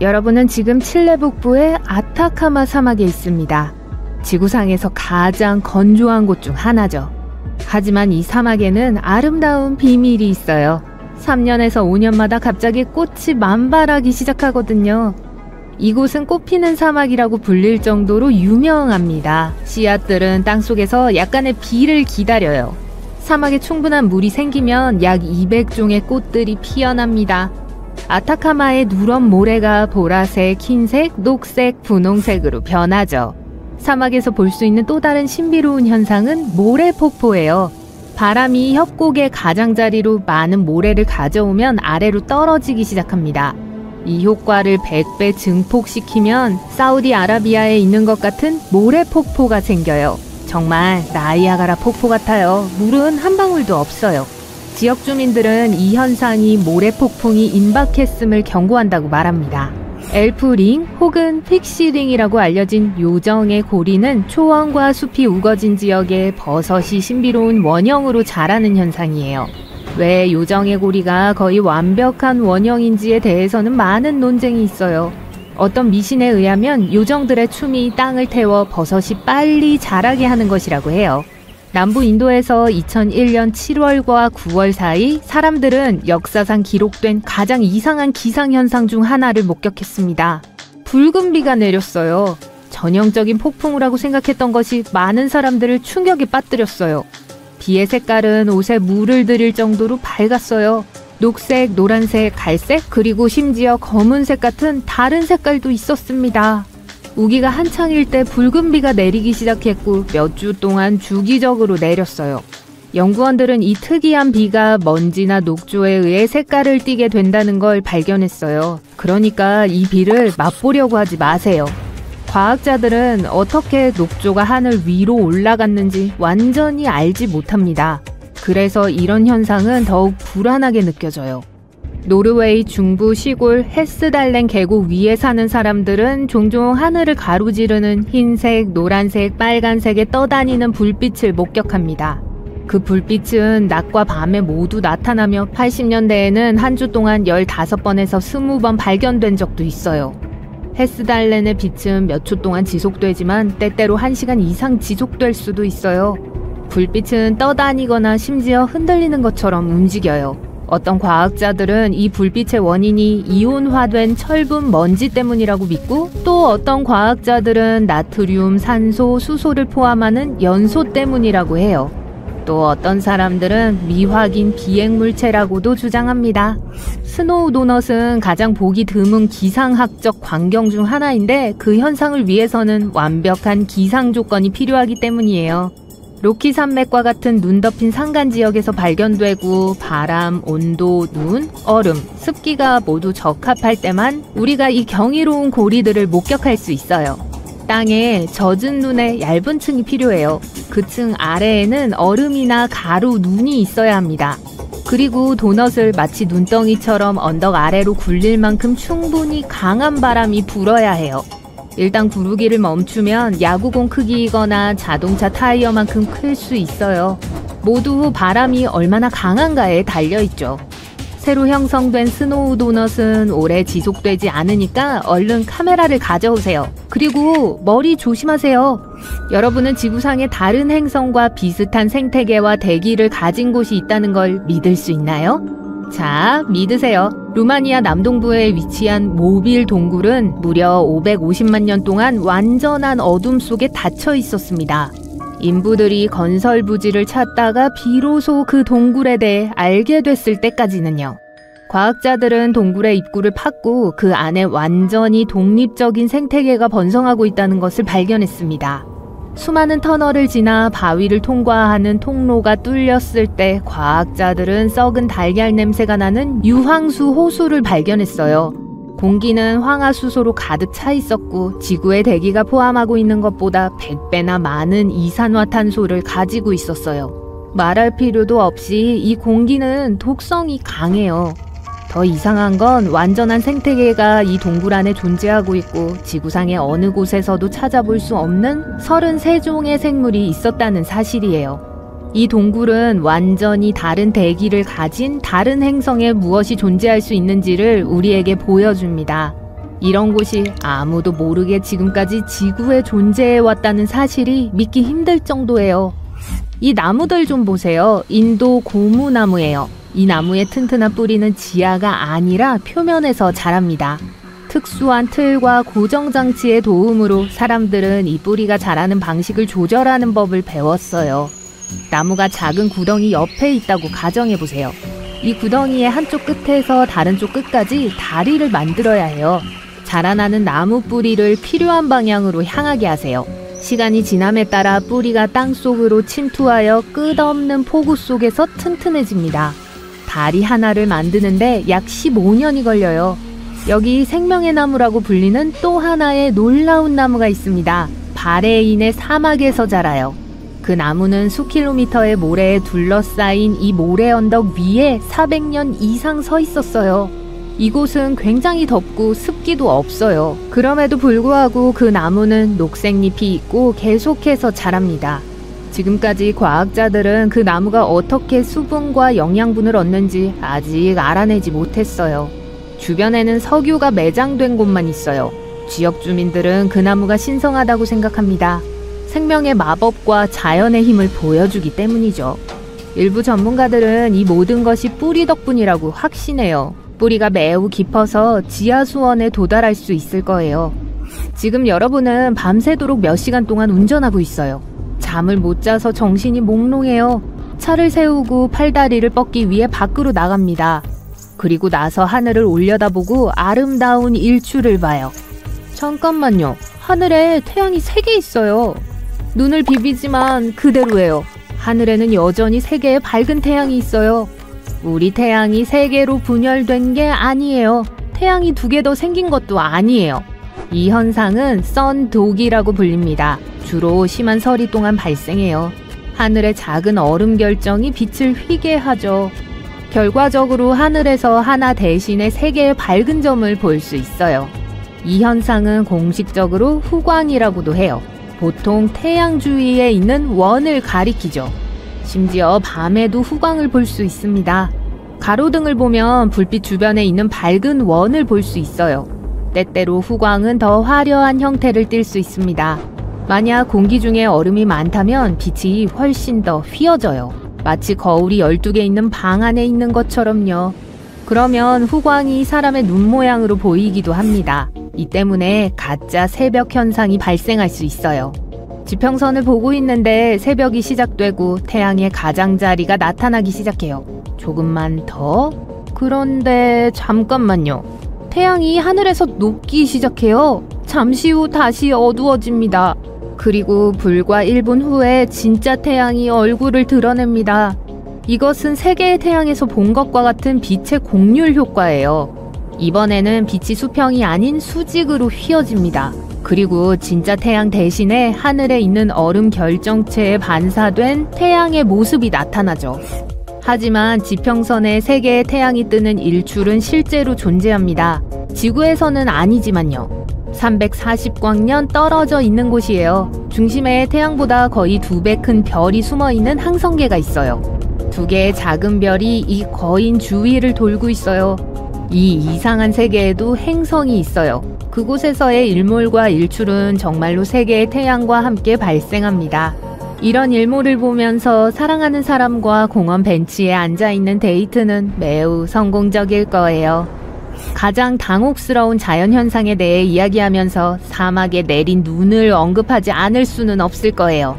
여러분은 지금 칠레 북부의 아타카마 사막에 있습니다. 지구상에서 가장 건조한 곳 중 하나죠. 하지만 이 사막에는 아름다운 비밀이 있어요. 3년에서 5년마다 갑자기 꽃이 만발하기 시작하거든요. 이곳은 꽃피는 사막이라고 불릴 정도로 유명합니다. 씨앗들은 땅속에서 약간의 비를 기다려요. 사막에 충분한 물이 생기면 약 200종의 꽃들이 피어납니다. 아타카마의 누런 모래가 보라색, 흰색, 녹색, 분홍색으로 변하죠. 사막에서 볼 수 있는 또 다른 신비로운 현상은 모래폭포예요. 바람이 협곡의 가장자리로 많은 모래를 가져오면 아래로 떨어지기 시작합니다. 이 효과를 100배 증폭시키면 사우디아라비아에 있는 것 같은 모래폭포가 생겨요. 정말 나이아가라 폭포 같아요. 물은 한 방울도 없어요. 지역 주민들은 이 현상이 모래폭풍이 임박했음을 경고한다고 말합니다. 엘프링 혹은 픽시링이라고 알려진 요정의 고리는 초원과 숲이 우거진 지역에 버섯이 신비로운 원형으로 자라는 현상이에요. 왜 요정의 고리가 거의 완벽한 원형인지에 대해서는 많은 논쟁이 있어요. 어떤 미신에 의하면 요정들의 춤이 땅을 태워 버섯이 빨리 자라게 하는 것이라고 해요. 남부 인도에서 2001년 7월과 9월 사이 사람들은 역사상 기록된 가장 이상한 기상현상 중 하나를 목격했습니다. 붉은 비가 내렸어요. 전형적인 폭풍우라고 생각했던 것이 많은 사람들을 충격에 빠뜨렸어요. 비의 색깔은 옷에 물을 들일 정도로 밝았어요. 녹색, 노란색, 갈색, 그리고 심지어 검은색 같은 다른 색깔도 있었습니다. 우기가 한창일 때 붉은 비가 내리기 시작했고 몇 주 동안 주기적으로 내렸어요. 연구원들은 이 특이한 비가 먼지나 녹조에 의해 색깔을 띠게 된다는 걸 발견했어요. 그러니까 이 비를 맛보려고 하지 마세요. 과학자들은 어떻게 녹조가 하늘 위로 올라갔는지 완전히 알지 못합니다. 그래서 이런 현상은 더욱 불안하게 느껴져요. 노르웨이 중부 시골 헤스달렌 계곡 위에 사는 사람들은 종종 하늘을 가로지르는 흰색, 노란색, 빨간색에 떠다니는 불빛을 목격합니다. 그 불빛은 낮과 밤에 모두 나타나며 80년대에는 한 주 동안 15번에서 20번 발견된 적도 있어요. 헤스달렌의 빛은 몇 초 동안 지속되지만 때때로 1시간 이상 지속될 수도 있어요. 불빛은 떠다니거나 심지어 흔들리는 것처럼 움직여요. 어떤 과학자들은 이 불빛의 원인이 이온화된 철분 먼지 때문이라고 믿고 또 어떤 과학자들은 나트륨, 산소, 수소를 포함하는 연소 때문이라고 해요. 또 어떤 사람들은 미확인 비행물체라고도 주장합니다. 스노우 도넛은 가장 보기 드문 기상학적 광경 중 하나인데 그 현상을 위해서는 완벽한 기상 조건이 필요하기 때문이에요. 로키 산맥과 같은 눈 덮인 산간 지역에서 발견되고 바람, 온도, 눈, 얼음, 습기가 모두 적합할 때만 우리가 이 경이로운 고리들을 목격할 수 있어요. 땅에 젖은 눈의 얇은 층이 필요해요. 그 층 아래에는 얼음이나 가루, 눈이 있어야 합니다. 그리고 도넛을 마치 눈덩이처럼 언덕 아래로 굴릴 만큼 충분히 강한 바람이 불어야 해요. 일단 구르기를 멈추면 야구공 크기이거나 자동차 타이어만큼 클 수 있어요. 모두 바람이 얼마나 강한가에 달려있죠. 새로 형성된 스노우 도넛은 오래 지속되지 않으니까 얼른 카메라를 가져오세요. 그리고 머리 조심하세요. 여러분은 지구상의 다른 행성과 비슷한 생태계와 대기를 가진 곳이 있다는 걸 믿을 수 있나요? 자, 믿으세요. 루마니아 남동부에 위치한 모빌 동굴은 무려 550만 년 동안 완전한 어둠 속에 닫혀 있었습니다. 인부들이 건설 부지를 찾다가 비로소 그 동굴에 대해 알게 됐을 때까지는요. 과학자들은 동굴의 입구를 팠고 그 안에 완전히 독립적인 생태계가 번성하고 있다는 것을 발견했습니다. 수많은 터널을 지나 바위를 통과하는 통로가 뚫렸을 때 과학자들은 썩은 달걀 냄새가 나는 유황수 호수를 발견했어요. 공기는 황화수소로 가득 차 있었고 지구의 대기가 포함하고 있는 것보다 100배나 많은 이산화탄소를 가지고 있었어요. 말할 필요도 없이 이 공기는 독성이 강해요. 더 이상한 건 완전한 생태계가 이 동굴 안에 존재하고 있고 지구상의 어느 곳에서도 찾아볼 수 없는 33종의 생물이 있었다는 사실이에요. 이 동굴은 완전히 다른 대기를 가진 다른 행성에 무엇이 존재할 수 있는지를 우리에게 보여줍니다. 이런 곳이 아무도 모르게 지금까지 지구에 존재해왔다는 사실이 믿기 힘들 정도예요. 이 나무들 좀 보세요. 인도 고무나무예요. 이 나무의 튼튼한 뿌리는 지하가 아니라 표면에서 자랍니다. 특수한 틀과 고정장치의 도움으로 사람들은 이 뿌리가 자라는 방식을 조절하는 법을 배웠어요. 나무가 작은 구덩이 옆에 있다고 가정해보세요. 이 구덩이의 한쪽 끝에서 다른 쪽 끝까지 다리를 만들어야 해요. 자라나는 나무 뿌리를 필요한 방향으로 향하게 하세요. 시간이 지남에 따라 뿌리가 땅속으로 침투하여 끝없는 폭우 속에서 튼튼해집니다. 다리 하나를 만드는데 약 15년이 걸려요. 여기 생명의 나무라고 불리는 또 하나의 놀라운 나무가 있습니다. 바레인의 사막에서 자라요. 그 나무는 수킬로미터의 모래에 둘러싸인 이 모래 언덕 위에 400년 이상 서 있었어요. 이곳은 굉장히 덥고 습기도 없어요. 그럼에도 불구하고 그 나무는 녹색잎이 있고 계속해서 자랍니다. 지금까지 과학자들은 그 나무가 어떻게 수분과 영양분을 얻는지 아직 알아내지 못했어요. 주변에는 석유가 매장된 곳만 있어요. 지역 주민들은 그 나무가 신성하다고 생각합니다. 생명의 마법과 자연의 힘을 보여주기 때문이죠. 일부 전문가들은 이 모든 것이 뿌리 덕분이라고 확신해요. 뿌리가 매우 깊어서 지하수원에 도달할 수 있을 거예요. 지금 여러분은 밤새도록 몇 시간 동안 운전하고 있어요. 잠을 못 자서 정신이 몽롱해요. 차를 세우고 팔다리를 뻗기 위해 밖으로 나갑니다. 그리고 나서 하늘을 올려다보고 아름다운 일출을 봐요. 잠깐만요. 하늘에 태양이 3개 있어요. 눈을 비비지만 그대로예요. 하늘에는 여전히 3개의 밝은 태양이 있어요. 우리 태양이 3개로 분열된 게 아니에요. 태양이 2개 더 생긴 것도 아니에요. 이 현상은 선독이라고 불립니다. 주로 심한 서리 동안 발생해요. 하늘의 작은 얼음 결정이 빛을 휘게 하죠. 결과적으로 하늘에서 하나 대신에 3개의 밝은 점을 볼 수 있어요. 이 현상은 공식적으로 후광이라고도 해요. 보통 태양 주위에 있는 원을 가리키죠. 심지어 밤에도 후광을 볼 수 있습니다. 가로등을 보면 불빛 주변에 있는 밝은 원을 볼 수 있어요. 때때로 후광은 더 화려한 형태를 띨 수 있습니다. 만약 공기 중에 얼음이 많다면 빛이 훨씬 더 휘어져요. 마치 거울이 12개 있는 방 안에 있는 것처럼요. 그러면 후광이 사람의 눈 모양으로 보이기도 합니다. 이 때문에 가짜 새벽 현상이 발생할 수 있어요. 지평선을 보고 있는데 새벽이 시작되고 태양의 가장자리가 나타나기 시작해요. 조금만 더? 그런데 잠깐만요. 태양이 하늘에서 녹기 시작해요. 잠시 후 다시 어두워집니다. 그리고 불과 1분 후에 진짜 태양이 얼굴을 드러냅니다. 이것은 3개의 태양에서 본 것과 같은 빛의 공률 효과예요. 이번에는 빛이 수평이 아닌 수직으로 휘어집니다. 그리고 진짜 태양 대신에 하늘에 있는 얼음 결정체에 반사된 태양의 모습이 나타나죠. 하지만 지평선에 3개의 태양이 뜨는 일출은 실제로 존재합니다. 지구에서는 아니지만요. 340광년 떨어져 있는 곳이에요. 중심에 태양보다 거의 2배 큰 별이 숨어있는 항성계가 있어요. 2개의 작은 별이 이 거인 주위를 돌고 있어요. 이 이상한 세계에도 행성이 있어요. 그곳에서의 일몰과 일출은 정말로 3개의 태양과 함께 발생합니다. 이런 일몰을 보면서 사랑하는 사람과 공원 벤치에 앉아있는 데이트는 매우 성공적일 거예요. 가장 당혹스러운 자연현상에 대해 이야기하면서 사막에 내린 눈을 언급하지 않을 수는 없을 거예요.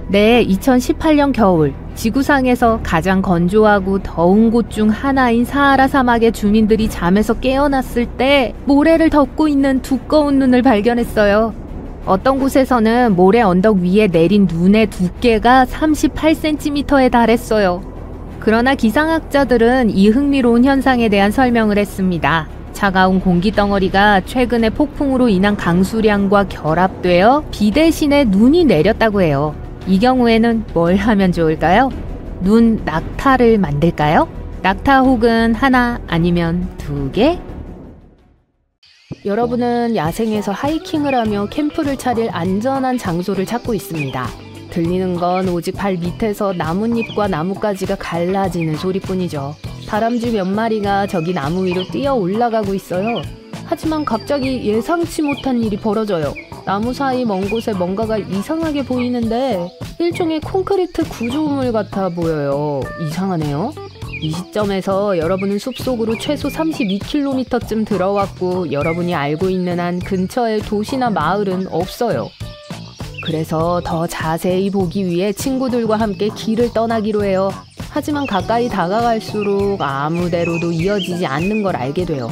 네, 2018년 겨울 지구상에서 가장 건조하고 더운 곳 중 하나인 사하라 사막의 주민들이 잠에서 깨어났을 때 모래를 덮고 있는 두꺼운 눈을 발견했어요. 어떤 곳에서는 모래 언덕 위에 내린 눈의 두께가 38cm에 달했어요. 그러나 기상학자들은 이 흥미로운 현상에 대한 설명을 했습니다. 차가운 공기 덩어리가 최근의 폭풍으로 인한 강수량과 결합되어 비 대신에 눈이 내렸다고 해요. 이 경우에는 뭘 하면 좋을까요? 눈 낙타를 만들까요? 낙타 혹은 하나 아니면 2개? 여러분은 야생에서 하이킹을 하며 캠프를 차릴 안전한 장소를 찾고 있습니다. 들리는 건 오직 발 밑에서 나뭇잎과 나뭇가지가 갈라지는 소리뿐이죠. 다람쥐 몇 마리가 저기 나무 위로 뛰어 올라가고 있어요. 하지만 갑자기 예상치 못한 일이 벌어져요. 나무 사이 먼 곳에 뭔가가 이상하게 보이는데 일종의 콘크리트 구조물 같아 보여요. 이상하네요. 이 시점에서 여러분은 숲속으로 최소 32km쯤 들어왔고 여러분이 알고 있는 한 근처에 도시나 마을은 없어요. 그래서 더 자세히 보기 위해 친구들과 함께 길을 떠나기로 해요. 하지만 가까이 다가갈수록 아무데로도 이어지지 않는 걸 알게 돼요.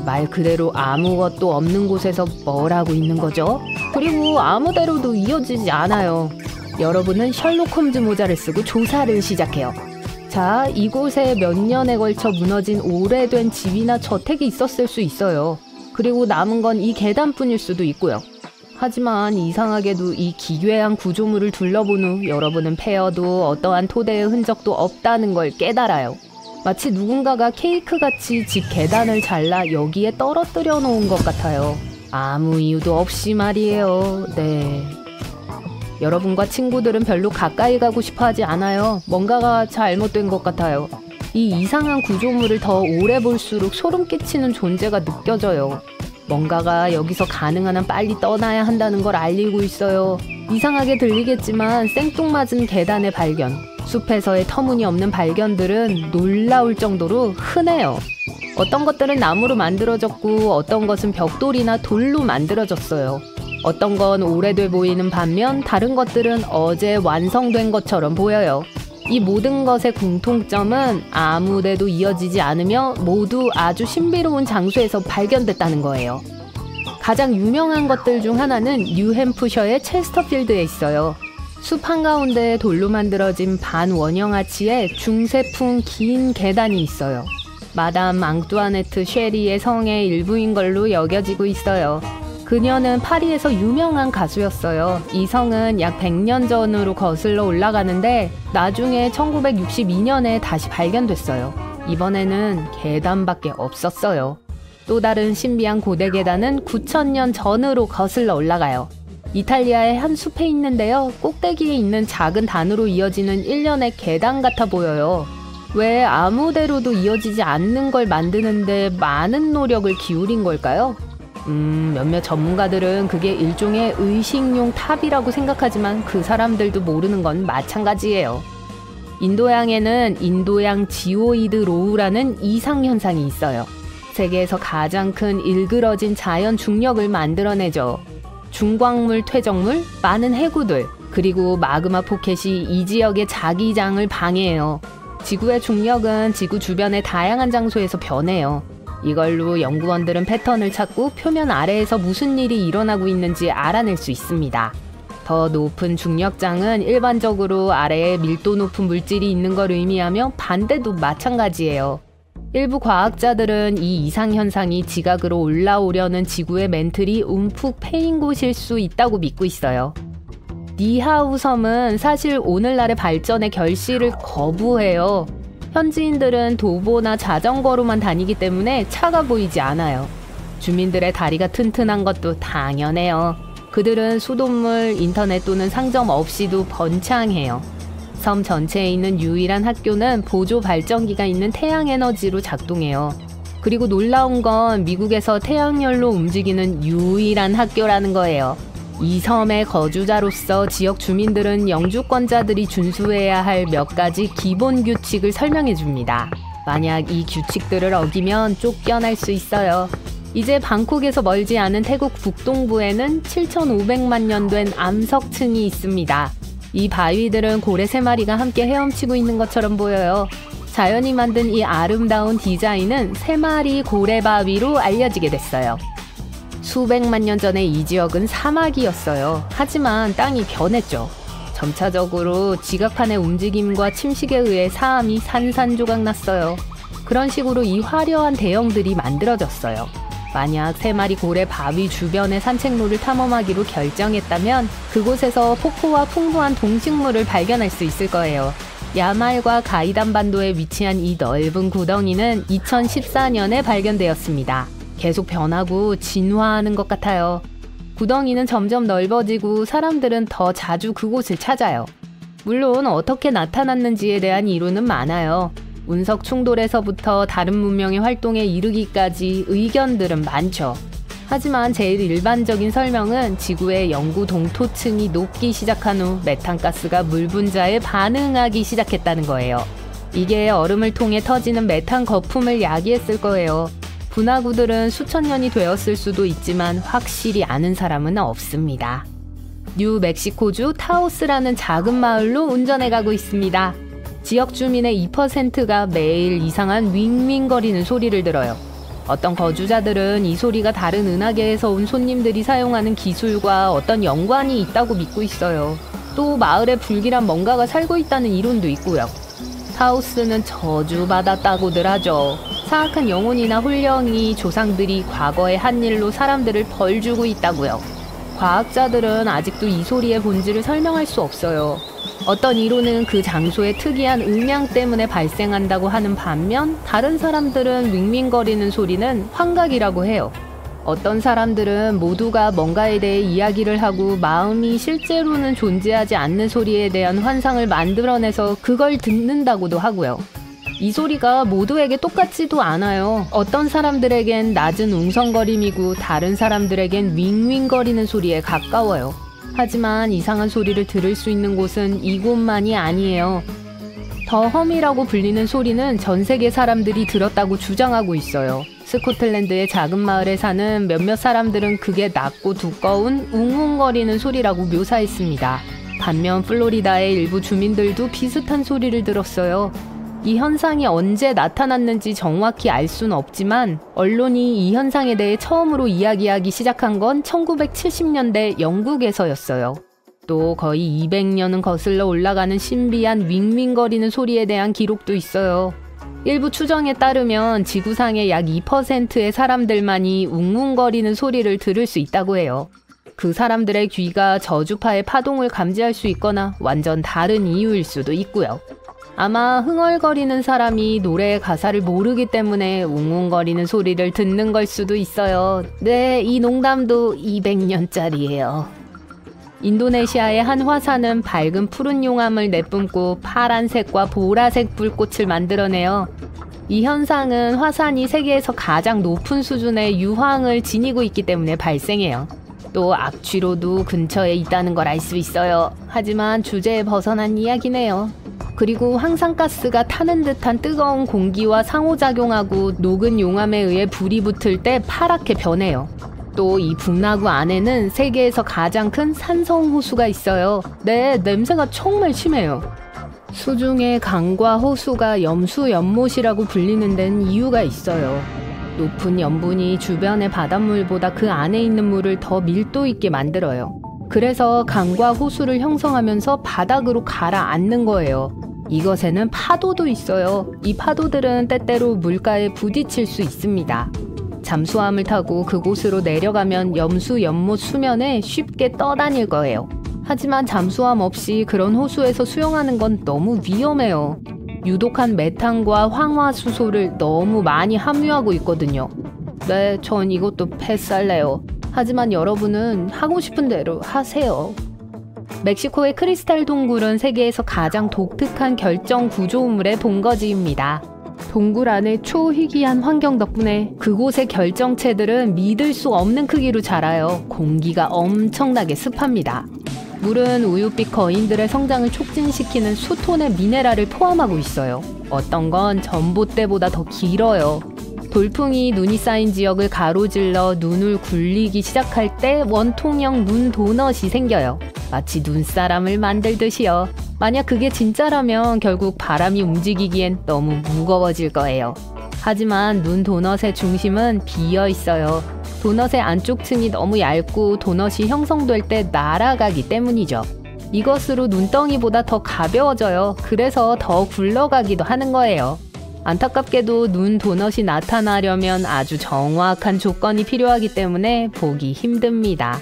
말 그대로 아무것도 없는 곳에서 뭘 하고 있는 거죠? 그리고 아무데로도 이어지지 않아요. 여러분은 셜록 홈즈 모자를 쓰고 조사를 시작해요. 자, 이곳에 몇 년에 걸쳐 무너진 오래된 집이나 저택이 있었을 수 있어요. 그리고 남은 건 이 계단뿐일 수도 있고요. 하지만 이상하게도 이 기괴한 구조물을 둘러본 후 여러분은 패여도 어떠한 토대의 흔적도 없다는 걸 깨달아요. 마치 누군가가 케이크같이 집 계단을 잘라 여기에 떨어뜨려 놓은 것 같아요. 아무 이유도 없이 말이에요. 네. 여러분과 친구들은 별로 가까이 가고 싶어 하지 않아요. 뭔가가 잘못된 것 같아요. 이 이상한 구조물을 더 오래 볼수록 소름 끼치는 존재가 느껴져요. 뭔가가 여기서 가능한 한 빨리 떠나야 한다는 걸 알리고 있어요. 이상하게 들리겠지만 생뚱맞은 계단의 발견, 숲에서의 터무니없는 발견들은 놀라울 정도로 흔해요. 어떤 것들은 나무로 만들어졌고 어떤 것은 벽돌이나 돌로 만들어졌어요. 어떤 건 오래돼 보이는 반면 다른 것들은 어제 완성된 것처럼 보여요. 이 모든 것의 공통점은 아무데도 이어지지 않으며 모두 아주 신비로운 장소에서 발견됐다는 거예요. 가장 유명한 것들 중 하나는 뉴햄프셔의 체스터필드에 있어요. 숲 한가운데 돌로 만들어진 반원형 아치에 중세풍 긴 계단이 있어요. 마담 앙뚜아네트 쉐리의 성의 일부인 걸로 여겨지고 있어요. 그녀는 파리에서 유명한 가수였어요. 이 성은 약 100년 전으로 거슬러 올라가는데 나중에 1962년에 다시 발견됐어요. 이번에는 계단밖에 없었어요. 또 다른 신비한 고대 계단은 9000년 전으로 거슬러 올라가요. 이탈리아의 한 숲에 있는데요. 꼭대기에 있는 작은 단으로 이어지는 일련의 계단 같아 보여요. 왜 아무데로도 이어지지 않는 걸 만드는데 많은 노력을 기울인 걸까요? 몇몇 전문가들은 그게 일종의 의식용 탑이라고 생각하지만 그 사람들도 모르는 건 마찬가지예요. 인도양에는 인도양 지오이드 로우라는 이상현상이 있어요. 세계에서 가장 큰 일그러진 자연 중력을 만들어내죠. 중광물 퇴적물, 많은 해구들, 그리고 마그마 포켓이 이 지역의 자기장을 방해해요. 지구의 중력은 지구 주변의 다양한 장소에서 변해요. 이걸로 연구원들은 패턴을 찾고 표면 아래에서 무슨 일이 일어나고 있는지 알아낼 수 있습니다. 더 높은 중력장은 일반적으로 아래에 밀도 높은 물질이 있는 걸 의미하며 반대도 마찬가지예요. 일부 과학자들은 이 이상현상이 지각으로 올라오려는 지구의 멘틀이 움푹 패인 곳일 수 있다고 믿고 있어요. 니하우 섬은 사실 오늘날의 발전의 결실을 거부해요. 현지인들은 도보나 자전거로만 다니기 때문에 차가 보이지 않아요. 주민들의 다리가 튼튼한 것도 당연해요. 그들은 수돗물, 인터넷 또는 상점 없이도 번창해요. 섬 전체에 있는 유일한 학교는 보조 발전기가 있는 태양에너지로 작동해요. 그리고 놀라운 건 미국에서 태양열로 움직이는 유일한 학교라는 거예요. 이 섬의 거주자로서 지역 주민들은 영주권자들이 준수해야 할 몇 가지 기본 규칙을 설명해 줍니다. 만약 이 규칙들을 어기면 쫓겨날 수 있어요. 이제 방콕에서 멀지 않은 태국 북동부에는 7,500만 년 된 암석층이 있습니다. 이 바위들은 고래 3마리가 함께 헤엄치고 있는 것처럼 보여요. 자연이 만든 이 아름다운 디자인은 3마리 고래 바위로 알려지게 됐어요. 수백만 년 전에 이 지역은 사막이었어요. 하지만 땅이 변했죠. 점차적으로 지각판의 움직임과 침식에 의해 사암이 산산조각 났어요. 그런 식으로 이 화려한 대형들이 만들어졌어요. 만약 3마리 고래 바위 주변의 산책로를 탐험하기로 결정했다면 그곳에서 폭포와 풍부한 동식물을 발견할 수 있을 거예요. 야말과 가이단 반도에 위치한 이 넓은 구덩이는 2014년에 발견되었습니다. 계속 변하고 진화하는 것 같아요. 구덩이는 점점 넓어지고 사람들은 더 자주 그곳을 찾아요. 물론 어떻게 나타났는지에 대한 이론은 많아요. 운석 충돌에서부터 다른 문명의 활동에 이르기까지 의견들은 많죠. 하지만 제일 일반적인 설명은 지구의 영구 동토층이 녹기 시작한 후 메탄가스가 물 분자에 반응하기 시작했다는 거예요. 이게 얼음을 통해 터지는 메탄 거품을 야기했을 거예요. 분화구들은 수천 년이 되었을 수도 있지만 확실히 아는 사람은 없습니다. 뉴멕시코주 타오스라는 작은 마을로 운전해 가고 있습니다. 지역 주민의 2%가 매일 이상한 윙윙거리는 소리를 들어요. 어떤 거주자들은 이 소리가 다른 은하계에서 온 손님들이 사용하는 기술과 어떤 연관이 있다고 믿고 있어요. 또 마을에 불길한 뭔가가 살고 있다는 이론도 있고요. 타오스는 저주받았다고들 하죠. 사악한 영혼이나 홀령이 조상들이 과거의 한 일로 사람들을 벌주고 있다고요. 과학자들은 아직도 이 소리의 본질을 설명할 수 없어요. 어떤 이론은 그 장소의 특이한 음향 때문에 발생한다고 하는 반면 다른 사람들은 윙윙거리는 소리는 환각이라고 해요. 어떤 사람들은 모두가 뭔가에 대해 이야기를 하고 마음이 실제로는 존재하지 않는 소리에 대한 환상을 만들어내서 그걸 듣는다고도 하고요. 이 소리가 모두에게 똑같지도 않아요. 어떤 사람들에겐 낮은 웅성거림이고 다른 사람들에겐 윙윙거리는 소리에 가까워요. 하지만 이상한 소리를 들을 수 있는 곳은 이곳만이 아니에요. 더 험이라고 불리는 소리는 전 세계 사람들이 들었다고 주장하고 있어요. 스코틀랜드의 작은 마을에 사는 몇몇 사람들은 그게 낮고 두꺼운 웅웅거리는 소리라고 묘사했습니다. 반면 플로리다의 일부 주민들도 비슷한 소리를 들었어요. 이 현상이 언제 나타났는지 정확히 알 수는 없지만 언론이 이 현상에 대해 처음으로 이야기하기 시작한 건 1970년대 영국에서였어요. 또 거의 200년은 거슬러 올라가는 신비한 윙윙거리는 소리에 대한 기록도 있어요. 일부 추정에 따르면 지구상의 약 2%의 사람들만이 웅웅거리는 소리를 들을 수 있다고 해요. 그 사람들의 귀가 저주파의 파동을 감지할 수 있거나 완전 다른 이유일 수도 있고요. 아마 흥얼거리는 사람이 노래의 가사를 모르기 때문에 웅웅거리는 소리를 듣는 걸 수도 있어요. 네, 이 농담도 200년짜리예요. 인도네시아의 한 화산은 밝은 푸른 용암을 내뿜고 파란색과 보라색 불꽃을 만들어내요. 이 현상은 화산이 세계에서 가장 높은 수준의 유황을 지니고 있기 때문에 발생해요. 또 악취로도 근처에 있다는 걸 알 수 있어요. 하지만 주제에 벗어난 이야기네요. 그리고 황산가스가 타는 듯한 뜨거운 공기와 상호작용하고 녹은 용암에 의해 불이 붙을 때 파랗게 변해요. 또 이 분화구 안에는 세계에서 가장 큰 산성호수가 있어요. 네, 냄새가 정말 심해요. 수중의 강과 호수가 염수연못이라고 불리는 데는 이유가 있어요. 높은 염분이 주변의 바닷물보다 그 안에 있는 물을 더 밀도 있게 만들어요. 그래서 강과 호수를 형성하면서 바닥으로 가라앉는 거예요. 이것에는 파도도 있어요. 이 파도들은 때때로 물가에 부딪힐 수 있습니다. 잠수함을 타고 그곳으로 내려가면 염수 연못 수면에 쉽게 떠다닐 거예요. 하지만 잠수함 없이 그런 호수에서 수영하는 건 너무 위험해요. 유독한 메탄과 황화수소를 너무 많이 함유하고 있거든요. 네, 전 이것도 패스할래요. 하지만 여러분은 하고 싶은 대로 하세요. 멕시코의 크리스탈 동굴은 세계에서 가장 독특한 결정 구조물의 본거지입니다. 동굴 안의 초희귀한 환경 덕분에 그곳의 결정체들은 믿을 수 없는 크기로 자라요. 공기가 엄청나게 습합니다. 물은 우유빛 거인들의 성장을 촉진시키는 수톤의 미네랄을 포함하고 있어요. 어떤 건 전봇대보다 더 길어요. 돌풍이 눈이 쌓인 지역을 가로질러 눈을 굴리기 시작할 때 원통형 눈 도넛이 생겨요. 마치 눈사람을 만들듯이요. 만약 그게 진짜라면 결국 바람이 움직이기엔 너무 무거워질 거예요. 하지만 눈 도넛의 중심은 비어 있어요. 도넛의 안쪽 층이 너무 얇고 도넛이 형성될 때 날아가기 때문이죠. 이것으로 눈덩이보다 더 가벼워져요. 그래서 더 굴러가기도 하는 거예요. 안타깝게도 눈 도넛이 나타나려면 아주 정확한 조건이 필요하기 때문에 보기 힘듭니다.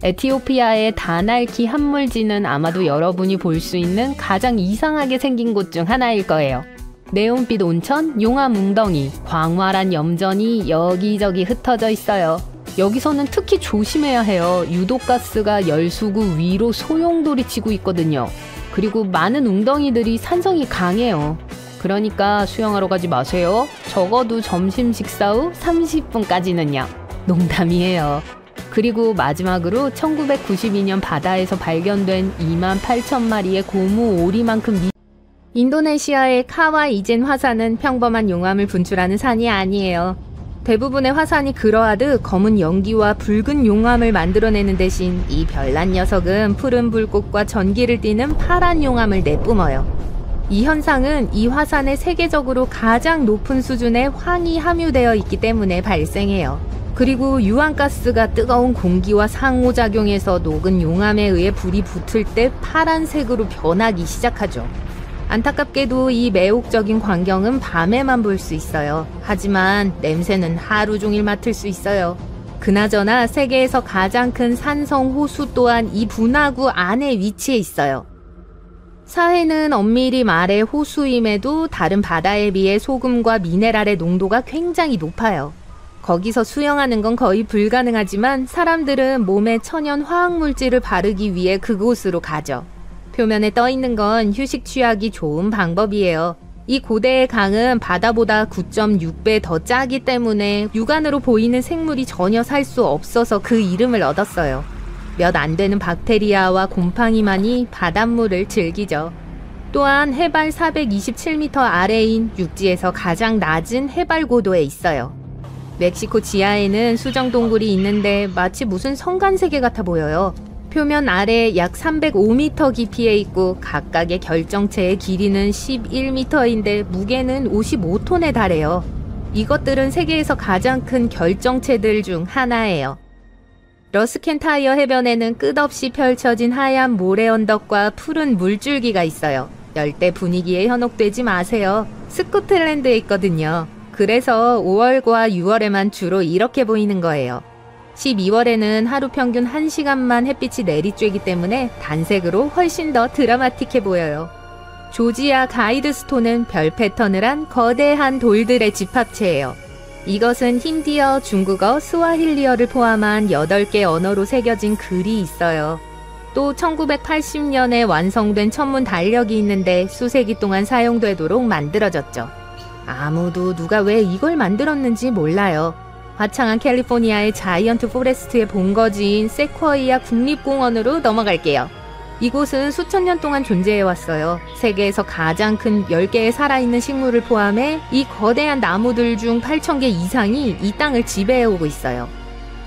에티오피아의 다날키 한물지는 아마도 여러분이 볼 수 있는 가장 이상하게 생긴 곳 중 하나일 거예요. 네온빛 온천, 용암 웅덩이, 광활한 염전이 여기저기 흩어져 있어요. 여기서는 특히 조심해야 해요. 유독가스가 열수구 위로 소용돌이 치고 있거든요. 그리고 많은 웅덩이들이 산성이 강해요. 그러니까 수영하러 가지 마세요. 적어도 점심 식사 후 30분까지는요. 농담이에요. 그리고 마지막으로 1992년 바다에서 발견된 28,000마리의 고무 오리만큼 인도네시아의 카와 이젠 화산은 평범한 용암을 분출하는 산이 아니에요. 대부분의 화산이 그러하듯 검은 연기와 붉은 용암을 만들어내는 대신 이 별난 녀석은 푸른 불꽃과 전기를 띠는 파란 용암을 내뿜어요. 이 현상은 이 화산의 세계적으로 가장 높은 수준의 황이 함유되어 있기 때문에 발생해요. 그리고 유황가스가 뜨거운 공기와 상호작용해서 녹은 용암에 의해 불이 붙을 때 파란색으로 변하기 시작하죠. 안타깝게도 이 매혹적인 광경은 밤에만 볼 수 있어요. 하지만 냄새는 하루 종일 맡을 수 있어요. 그나저나 세계에서 가장 큰 산성 호수 또한 이 분화구 안에 위치해 있어요. 사해는 엄밀히 말해 호수임에도 다른 바다에 비해 소금과 미네랄의 농도가 굉장히 높아요. 거기서 수영하는 건 거의 불가능하지만 사람들은 몸에 천연 화학물질을 바르기 위해 그곳으로 가죠. 표면에 떠 있는 건 휴식 취하기 좋은 방법이에요. 이 고대의 강은 바다보다 9.6배 더 짜기 때문에 육안으로 보이는 생물이 전혀 살 수 없어서 그 이름을 얻었어요. 몇 안 되는 박테리아와 곰팡이만이 바닷물을 즐기죠. 또한 해발 427m 아래인 육지에서 가장 낮은 해발 고도에 있어요. 멕시코 지하에는 수정동굴이 있는데 마치 무슨 성간세계 같아 보여요. 표면 아래 약 305m 깊이에 있고 각각의 결정체의 길이는 11m인데 무게는 55톤에 달해요. 이것들은 세계에서 가장 큰 결정체들 중 하나예요. 러스켄타이어 해변에는 끝없이 펼쳐진 하얀 모래 언덕과 푸른 물줄기가 있어요. 열대 분위기에 현혹되지 마세요. 스코틀랜드에 있거든요. 그래서 5월과 6월에만 주로 이렇게 보이는 거예요. 12월에는 하루 평균 1시간만 햇빛이 내리쬐기 때문에 단색으로 훨씬 더 드라마틱해 보여요. 조지아 가이드스톤은 별 패턴을 한 거대한 돌들의 집합체예요. 이것은 힌디어, 중국어, 스와힐리어를 포함한 8개 언어로 새겨진 글이 있어요. 또 1980년에 완성된 천문 달력이 있는데 수세기 동안 사용되도록 만들어졌죠. 아무도 누가 왜 이걸 만들었는지 몰라요. 화창한 캘리포니아의 자이언트 포레스트의 본거지인 세쿼이아 국립공원으로 넘어갈게요. 이곳은 수천 년 동안 존재해왔어요. 세계에서 가장 큰 10개의 살아있는 식물을 포함해 이 거대한 나무들 중 8,000개 이상이 이 땅을 지배해오고 있어요.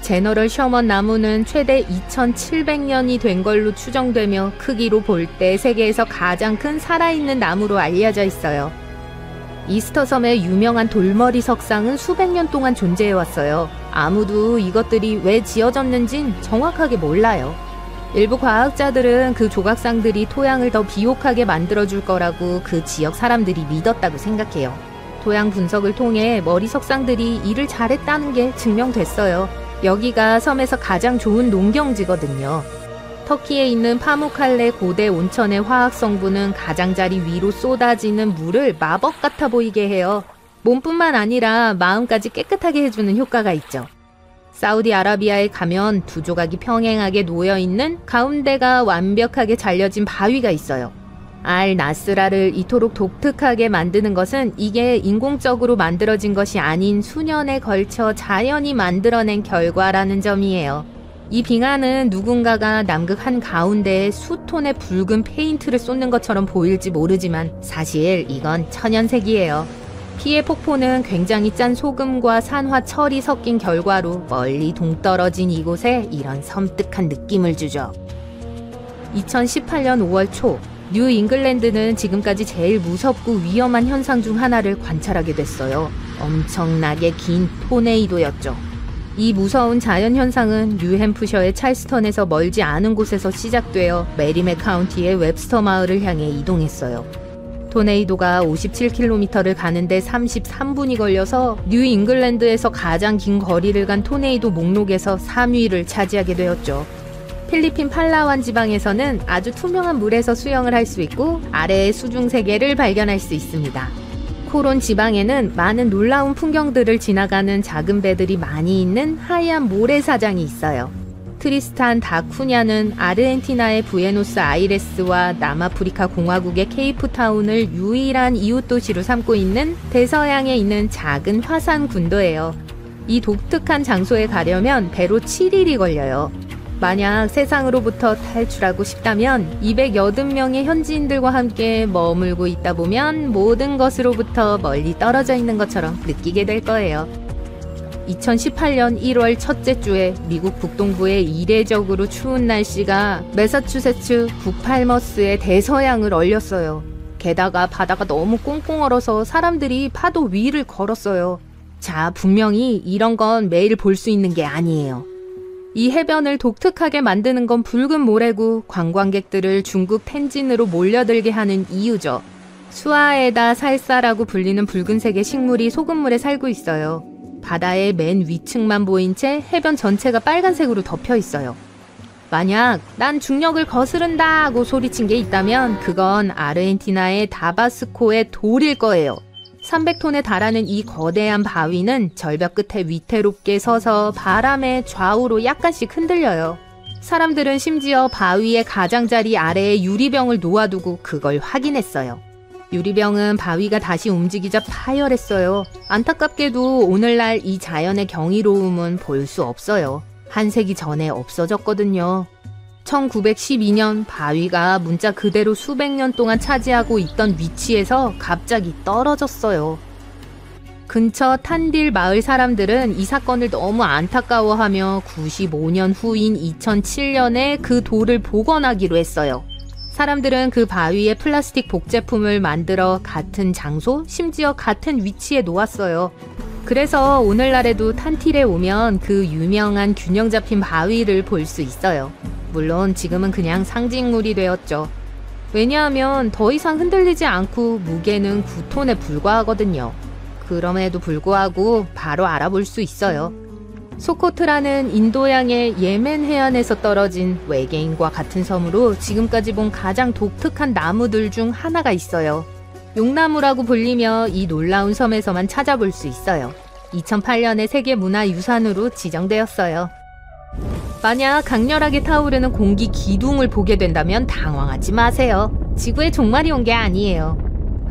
제너럴 셔먼 나무는 최대 2,700년이 된 걸로 추정되며 크기로 볼 때 세계에서 가장 큰 살아있는 나무로 알려져 있어요. 이스터 섬의 유명한 돌머리 석상은 수백 년 동안 존재해왔어요. 아무도 이것들이 왜 지어졌는진 정확하게 몰라요. 일부 과학자들은 그 조각상들이 토양을 더 비옥하게 만들어줄 거라고 그 지역 사람들이 믿었다고 생각해요. 토양 분석을 통해 머리 석상들이 일을 잘했다는 게 증명됐어요. 여기가 섬에서 가장 좋은 농경지거든요. 터키에 있는 파무칼레 고대 온천의 화학 성분은 가장자리 위로 쏟아지는 물을 마법 같아 보이게 해요. 몸뿐만 아니라 마음까지 깨끗하게 해주는 효과가 있죠. 사우디아라비아에 가면 두 조각이 평행하게 놓여있는 가운데가 완벽하게 잘려진 바위가 있어요. 알 나스라를 이토록 독특하게 만드는 것은 이게 인공적으로 만들어진 것이 아닌 수년에 걸쳐 자연이 만들어낸 결과라는 점이에요. 이 빙하는 누군가가 남극 한가운데에 수톤의 붉은 페인트를 쏟는 것처럼 보일지 모르지만 사실 이건 천연색이에요. 피해 폭포는 굉장히 짠 소금과 산화 철이 섞인 결과로 멀리 동떨어진 이곳에 이런 섬뜩한 느낌을 주죠. 2018년 5월 초 뉴 잉글랜드는 지금까지 제일 무섭고 위험한 현상 중 하나를 관찰하게 됐어요. 엄청나게 긴 토네이도였죠. 이 무서운 자연현상은 뉴햄프셔의 찰스턴에서 멀지 않은 곳에서 시작되어 메리맥 카운티의 웹스터 마을을 향해 이동했어요. 토네이도가 57km를 가는데 33분이 걸려서 뉴 잉글랜드에서 가장 긴 거리를 간 토네이도 목록에서 3위를 차지하게 되었죠. 필리핀 팔라완 지방에서는 아주 투명한 물에서 수영을 할 수 있고 아래의 수중세계를 발견할 수 있습니다. 코론 지방에는 많은 놀라운 풍경들을 지나가는 작은 배들이 많이 있는 하얀 모래사장이 있어요. 트리스탄 다 쿠냐는 아르헨티나의 부에노스 아이레스와 남아프리카 공화국의 케이프타운을 유일한 이웃 도시로 삼고 있는 대서양에 있는 작은 화산 군도예요. 이 독특한 장소에 가려면 배로 7일이 걸려요. 만약 세상으로부터 탈출하고 싶다면 280명의 현지인들과 함께 머물고 있다 보면 모든 것으로부터 멀리 떨어져 있는 것처럼 느끼게 될 거예요. 2018년 1월 첫째 주에 미국 북동부의 이례적으로 추운 날씨가 매사추세츠 북팔머스의 대서양을 얼렸어요. 게다가 바다가 너무 꽁꽁 얼어서 사람들이 파도 위를 걸었어요. 자, 분명히 이런 건 매일 볼 수 있는 게 아니에요. 이 해변을 독특하게 만드는 건 붉은 모래고 관광객들을 중국 텐진으로 몰려들게 하는 이유죠. 수아에다 살사라고 불리는 붉은색의 식물이 소금물에 살고 있어요. 바다의 맨 위층만 보인 채 해변 전체가 빨간색으로 덮여 있어요. 만약 난 중력을 거스른다 하고 소리친 게 있다면 그건 아르헨티나의 다바스코의 돌일 거예요. 300톤에 달하는 이 거대한 바위는 절벽 끝에 위태롭게 서서 바람에 좌우로 약간씩 흔들려요. 사람들은 심지어 바위의 가장자리 아래에 유리병을 놓아두고 그걸 확인했어요. 유리병은 바위가 다시 움직이자 파열했어요. 안타깝게도 오늘날 이 자연의 경이로움은 볼 수 없어요. 한 세기 전에 없어졌거든요. 1912년 바위가 문자 그대로 수백 년 동안 차지하고 있던 위치에서 갑자기 떨어졌어요. 근처 탄딜 마을 사람들은 이 사건을 너무 안타까워하며 95년 후인 2007년에 그 돌을 복원하기로 했어요. 사람들은 그 바위에 플라스틱 복제품을 만들어 같은 장소, 심지어 같은 위치에 놓았어요. 그래서 오늘날에도 탄틸에 오면 그 유명한 균형 잡힌 바위를 볼 수 있어요. 물론 지금은 그냥 상징물이 되었죠. 왜냐하면 더 이상 흔들리지 않고 무게는 9톤에 불과하거든요. 그럼에도 불구하고 바로 알아볼 수 있어요. 소코트라는 인도양의 예멘 해안에서 떨어진 외계인과 같은 섬으로 지금까지 본 가장 독특한 나무들 중 하나가 있어요. 용나무라고 불리며 이 놀라운 섬에서만 찾아볼 수 있어요. 2008년에 세계문화유산으로 지정되었어요. 만약 강렬하게 타오르는 공기 기둥을 보게 된다면 당황하지 마세요. 지구에 종말이 온 게 아니에요.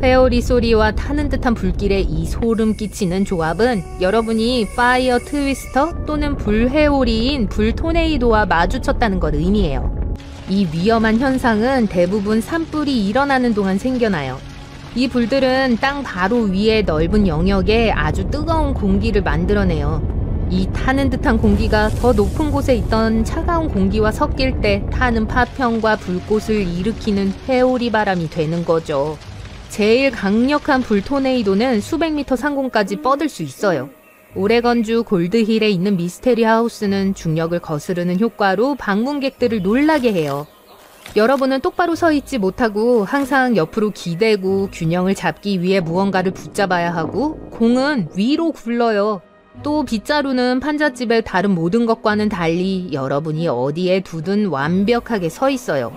회오리 소리와 타는 듯한 불길의 이 소름 끼치는 조합은 여러분이 파이어 트위스터 또는 불회오리인 불토네이도와 마주쳤다는 걸 의미해요. 이 위험한 현상은 대부분 산불이 일어나는 동안 생겨나요. 이 불들은 땅 바로 위에 넓은 영역에 아주 뜨거운 공기를 만들어내요. 이 타는 듯한 공기가 더 높은 곳에 있던 차가운 공기와 섞일 때 타는 파편과 불꽃을 일으키는 회오리 바람이 되는 거죠. 제일 강력한 불토네이도는 수백 미터 상공까지 뻗을 수 있어요. 오레건주 골드힐에 있는 미스테리 하우스는 중력을 거스르는 효과로 방문객들을 놀라게 해요. 여러분은 똑바로 서 있지 못하고 항상 옆으로 기대고 균형을 잡기 위해 무언가를 붙잡아야 하고 공은 위로 굴러요. 또 빗자루는 판잣집의 다른 모든 것과는 달리 여러분이 어디에 두든 완벽하게 서 있어요.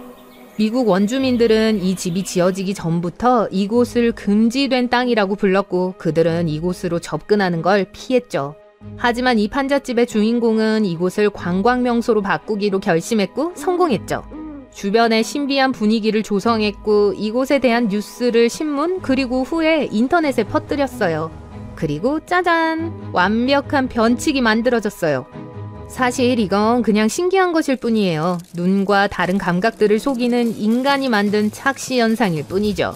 미국 원주민들은 이 집이 지어지기 전부터 이곳을 금지된 땅이라고 불렀고 그들은 이곳으로 접근하는 걸 피했죠. 하지만 이 판잣집의 주인공은 이곳을 관광명소로 바꾸기로 결심했고 성공했죠. 주변에 신비한 분위기를 조성했고 이곳에 대한 뉴스를 신문 그리고 후에 인터넷에 퍼뜨렸어요. 그리고 짜잔! 완벽한 변칙이 만들어졌어요. 사실 이건 그냥 신기한 것일 뿐이에요. 눈과 다른 감각들을 속이는 인간이 만든 착시 현상일 뿐이죠.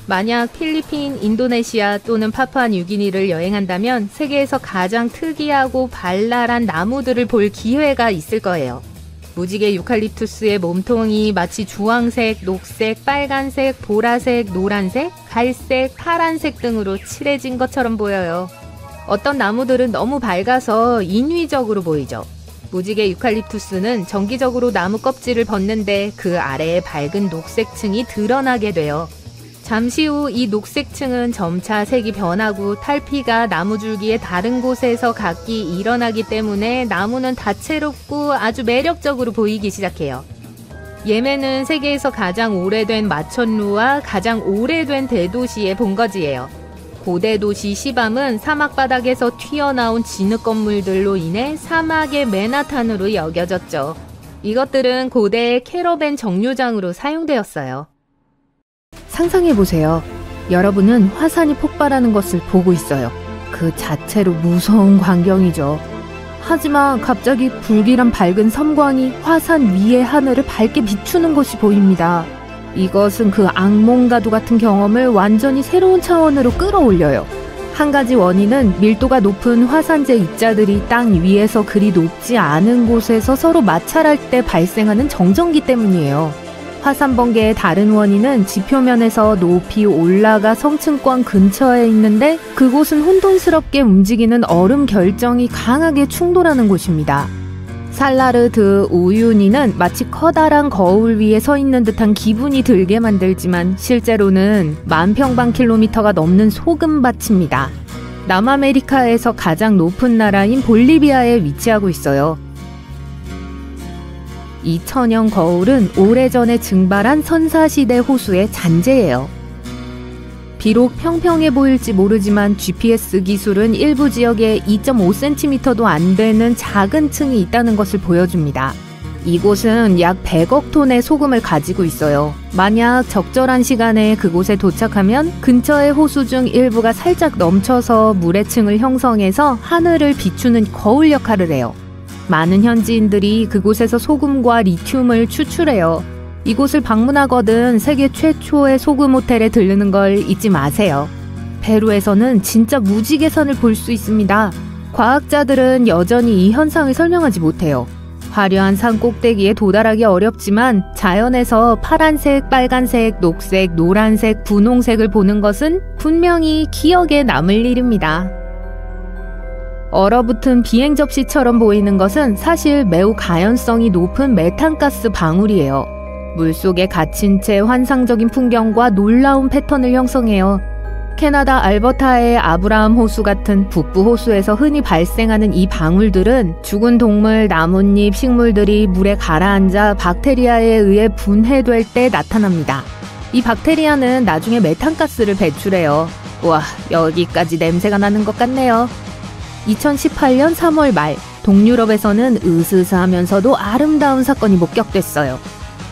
만약 필리핀, 인도네시아 또는 파푸아뉴기니를 여행한다면 세계에서 가장 특이하고 발랄한 나무들을 볼 기회가 있을 거예요. 무지개 유칼립투스의 몸통이 마치 주황색, 녹색, 빨간색, 보라색, 노란색, 갈색, 파란색 등으로 칠해진 것처럼 보여요. 어떤 나무들은 너무 밝아서 인위적으로 보이죠. 무지개 유칼립투스는 정기적으로 나무 껍질을 벗는데 그 아래에 밝은 녹색층이 드러나게 돼요. 잠시 후 이 녹색층은 점차 색이 변하고 탈피가 나무 줄기의 다른 곳에서 각기 일어나기 때문에 나무는 다채롭고 아주 매력적으로 보이기 시작해요. 예멘은 세계에서 가장 오래된 마천루와 가장 오래된 대도시의 본거지예요. 고대 도시 시밤은 사막 바닥에서 튀어나온 진흙 건물들로 인해 사막의 맨하탄으로 여겨졌죠. 이것들은 고대의 캐러밴 정류장으로 사용되었어요. 상상해보세요. 여러분은 화산이 폭발하는 것을 보고 있어요. 그 자체로 무서운 광경이죠. 하지만 갑자기 불길한 밝은 섬광이 화산 위의 하늘을 밝게 비추는 것이 보입니다. 이것은 그 악몽과도 같은 경험을 완전히 새로운 차원으로 끌어올려요. 한 가지 원인은 밀도가 높은 화산재 입자들이 땅 위에서 그리 높지 않은 곳에서 서로 마찰할 때 발생하는 정전기 때문이에요. 화산 번개의 다른 원인은 지표면에서 높이 올라가 성층권 근처에 있는데 그곳은 혼돈스럽게 움직이는 얼음 결정이 강하게 충돌하는 곳입니다. 살라르 드 우유니는 마치 커다란 거울 위에 서 있는 듯한 기분이 들게 만들지만 실제로는 10,000평방킬로미터가 넘는 소금밭입니다. 남아메리카에서 가장 높은 나라인 볼리비아에 위치하고 있어요. 이 천연 거울은 오래전에 증발한 선사시대 호수의 잔재예요. 비록 평평해 보일지 모르지만 GPS 기술은 일부 지역에 2.5cm도 안 되는 작은 층이 있다는 것을 보여줍니다. 이곳은 약 100억 톤의 소금을 가지고 있어요. 만약 적절한 시간에 그곳에 도착하면 근처의 호수 중 일부가 살짝 넘쳐서 물의 층을 형성해서 하늘을 비추는 거울 역할을 해요. 많은 현지인들이 그곳에서 소금과 리튬을 추출해요. 이곳을 방문하거든 세계 최초의 소금 호텔에 들르는 걸 잊지 마세요. 페루에서는 진짜 무지개산을 볼 수 있습니다. 과학자들은 여전히 이 현상을 설명하지 못해요. 화려한 산 꼭대기에 도달하기 어렵지만 자연에서 파란색, 빨간색, 녹색, 노란색, 분홍색을 보는 것은 분명히 기억에 남을 일입니다. 얼어붙은 비행 접시처럼 보이는 것은 사실 매우 가연성이 높은 메탄가스 방울이에요. 물속에 갇힌 채 환상적인 풍경과 놀라운 패턴을 형성해요. 캐나다 알버타의 아브라함 호수 같은 북부 호수에서 흔히 발생하는 이 방울들은 죽은 동물, 나뭇잎, 식물들이 물에 가라앉아 박테리아에 의해 분해될 때 나타납니다. 이 박테리아는 나중에 메탄가스를 배출해요. 우와, 여기까지 냄새가 나는 것 같네요. 2018년 3월 말, 동유럽에서는 으스스하면서도 아름다운 사건이 목격됐어요.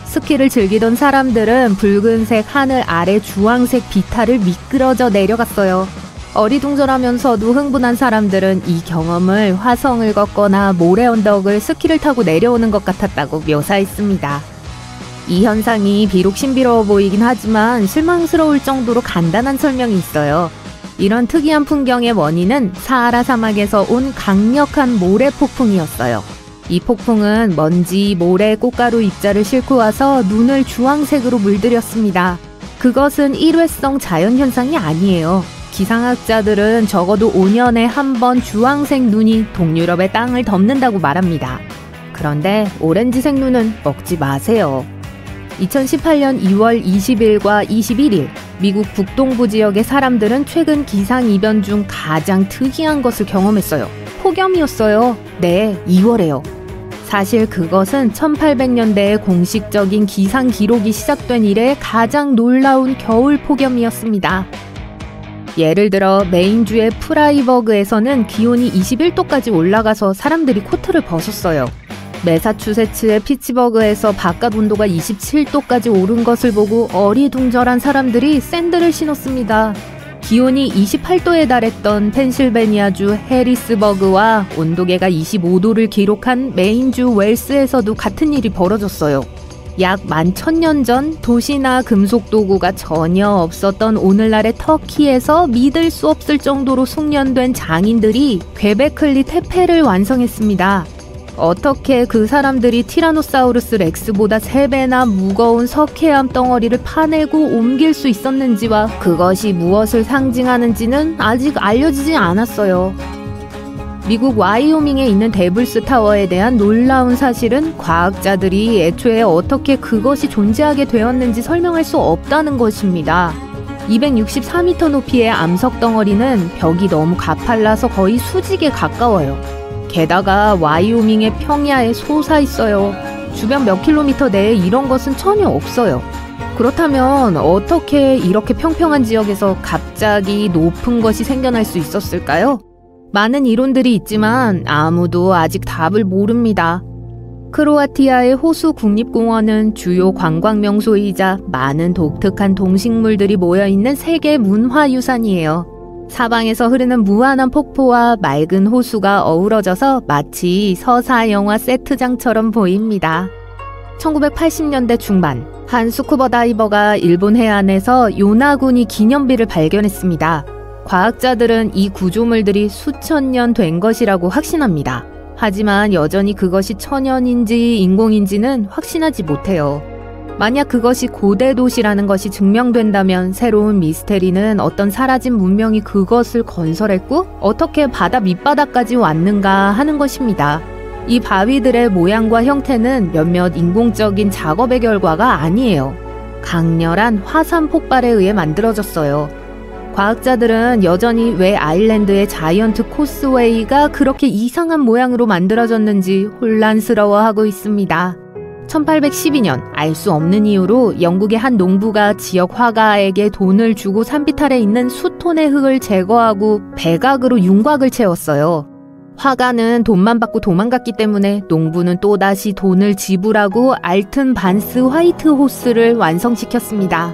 스키를 즐기던 사람들은 붉은색 하늘 아래 주황색 비탈을 미끄러져 내려갔어요. 어리둥절하면서도 흥분한 사람들은 이 경험을 화성을 걷거나 모래 언덕을 스키를 타고 내려오는 것 같았다고 묘사했습니다. 이 현상이 비록 신비로워 보이긴 하지만 실망스러울 정도로 간단한 설명이 있어요. 이런 특이한 풍경의 원인은 사하라 사막에서 온 강력한 모래 폭풍이었어요. 이 폭풍은 먼지, 모래, 꽃가루 입자를 싣고 와서 눈을 주황색으로 물들였습니다. 그것은 일회성 자연현상이 아니에요. 기상학자들은 적어도 5년에 한 번 주황색 눈이 동유럽의 땅을 덮는다고 말합니다. 그런데 오렌지색 눈은 먹지 마세요. 2018년 2월 20일과 21일, 미국 북동부 지역의 사람들은 최근 기상이변 중 가장 특이한 것을 경험했어요. 폭염이었어요. 네, 2월에요. 사실 그것은 1800년대에 공식적인 기상 기록이 시작된 이래 가장 놀라운 겨울 폭염이었습니다. 예를 들어 메인주의 프라이버그에서는 기온이 21도까지 올라가서 사람들이 코트를 벗었어요. 매사추세츠의 피츠버그에서 바깥 온도가 27도까지 오른 것을 보고 어리둥절한 사람들이 샌들을 신었습니다. 기온이 28도에 달했던 펜실베니아주 해리스버그와 온도계가 25도를 기록한 메인주 웰스에서도 같은 일이 벌어졌어요. 약 11,000년 전 도시나 금속 도구가 전혀 없었던 오늘날의 터키에서 믿을 수 없을 정도로 숙련된 장인들이 괭베클리 테페를 완성했습니다. 어떻게 그 사람들이 티라노사우루스 렉스보다 3배나 무거운 석회암 덩어리를 파내고 옮길 수 있었는지와 그것이 무엇을 상징하는지는 아직 알려지지 않았어요. 미국 와이오밍에 있는 데블스 타워에 대한 놀라운 사실은 과학자들이 애초에 어떻게 그것이 존재하게 되었는지 설명할 수 없다는 것입니다. 264m 높이의 암석 덩어리는 벽이 너무 가팔라서 거의 수직에 가까워요. 게다가 와이오밍의 평야에 솟아 있어요. 주변 몇 킬로미터 내에 이런 것은 전혀 없어요. 그렇다면 어떻게 이렇게 평평한 지역에서 갑자기 높은 것이 생겨날 수 있었을까요? 많은 이론들이 있지만 아무도 아직 답을 모릅니다. 크로아티아의 호수 국립공원은 주요 관광 명소이자 많은 독특한 동식물들이 모여있는 세계 문화유산이에요. 사방에서 흐르는 무한한 폭포와 맑은 호수가 어우러져서 마치 서사 영화 세트장처럼 보입니다. 1980년대 중반, 한 스쿠버 다이버가 일본 해안에서 요나구니 기념비를 발견했습니다. 과학자들은 이 구조물들이 수천 년 된 것이라고 확신합니다. 하지만 여전히 그것이 천연인지 인공인지는 확신하지 못해요. 만약 그것이 고대 도시라는 것이 증명된다면 새로운 미스테리는 어떤 사라진 문명이 그것을 건설했고 어떻게 바다 밑바닥까지 왔는가 하는 것입니다. 이 바위들의 모양과 형태는 몇몇 인공적인 작업의 결과가 아니에요. 강렬한 화산 폭발에 의해 만들어졌어요. 과학자들은 여전히 왜 아일랜드의 자이언트 코스웨이가 그렇게 이상한 모양으로 만들어졌는지 혼란스러워하고 있습니다. 1812년 알 수 없는 이유로 영국의 한 농부가 지역 화가에게 돈을 주고 산비탈에 있는 수톤의 흙을 제거하고 백악으로 윤곽을 채웠어요. 화가는 돈만 받고 도망갔기 때문에 농부는 또다시 돈을 지불하고 알튼 반스 화이트 호스를 완성시켰습니다.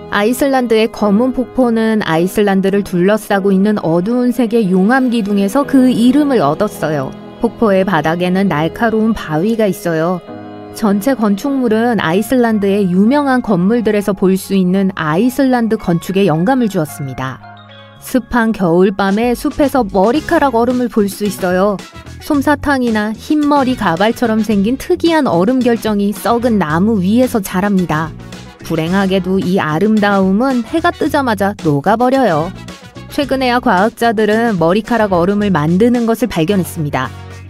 아이슬란드의 검은 폭포는 아이슬란드를 둘러싸고 있는 어두운 색의 용암 기둥에서 그 이름을 얻었어요. 폭포의 바닥에는 날카로운 바위가 있어요. 전체 건축물은 아이슬란드의 유명한 건물들에서 볼 수 있는 아이슬란드 건축에 영감을 주었습니다. 습한 겨울밤에 숲에서 머리카락 얼음을 볼 수 있어요. 솜사탕이나 흰머리 가발처럼 생긴 특이한 얼음 결정이 썩은 나무 위에서 자랍니다. 불행하게도 이 아름다움은 해가 뜨자마자 녹아버려요. 최근에야 과학자들은 머리카락 얼음을 만드는 것을 발견했습니다.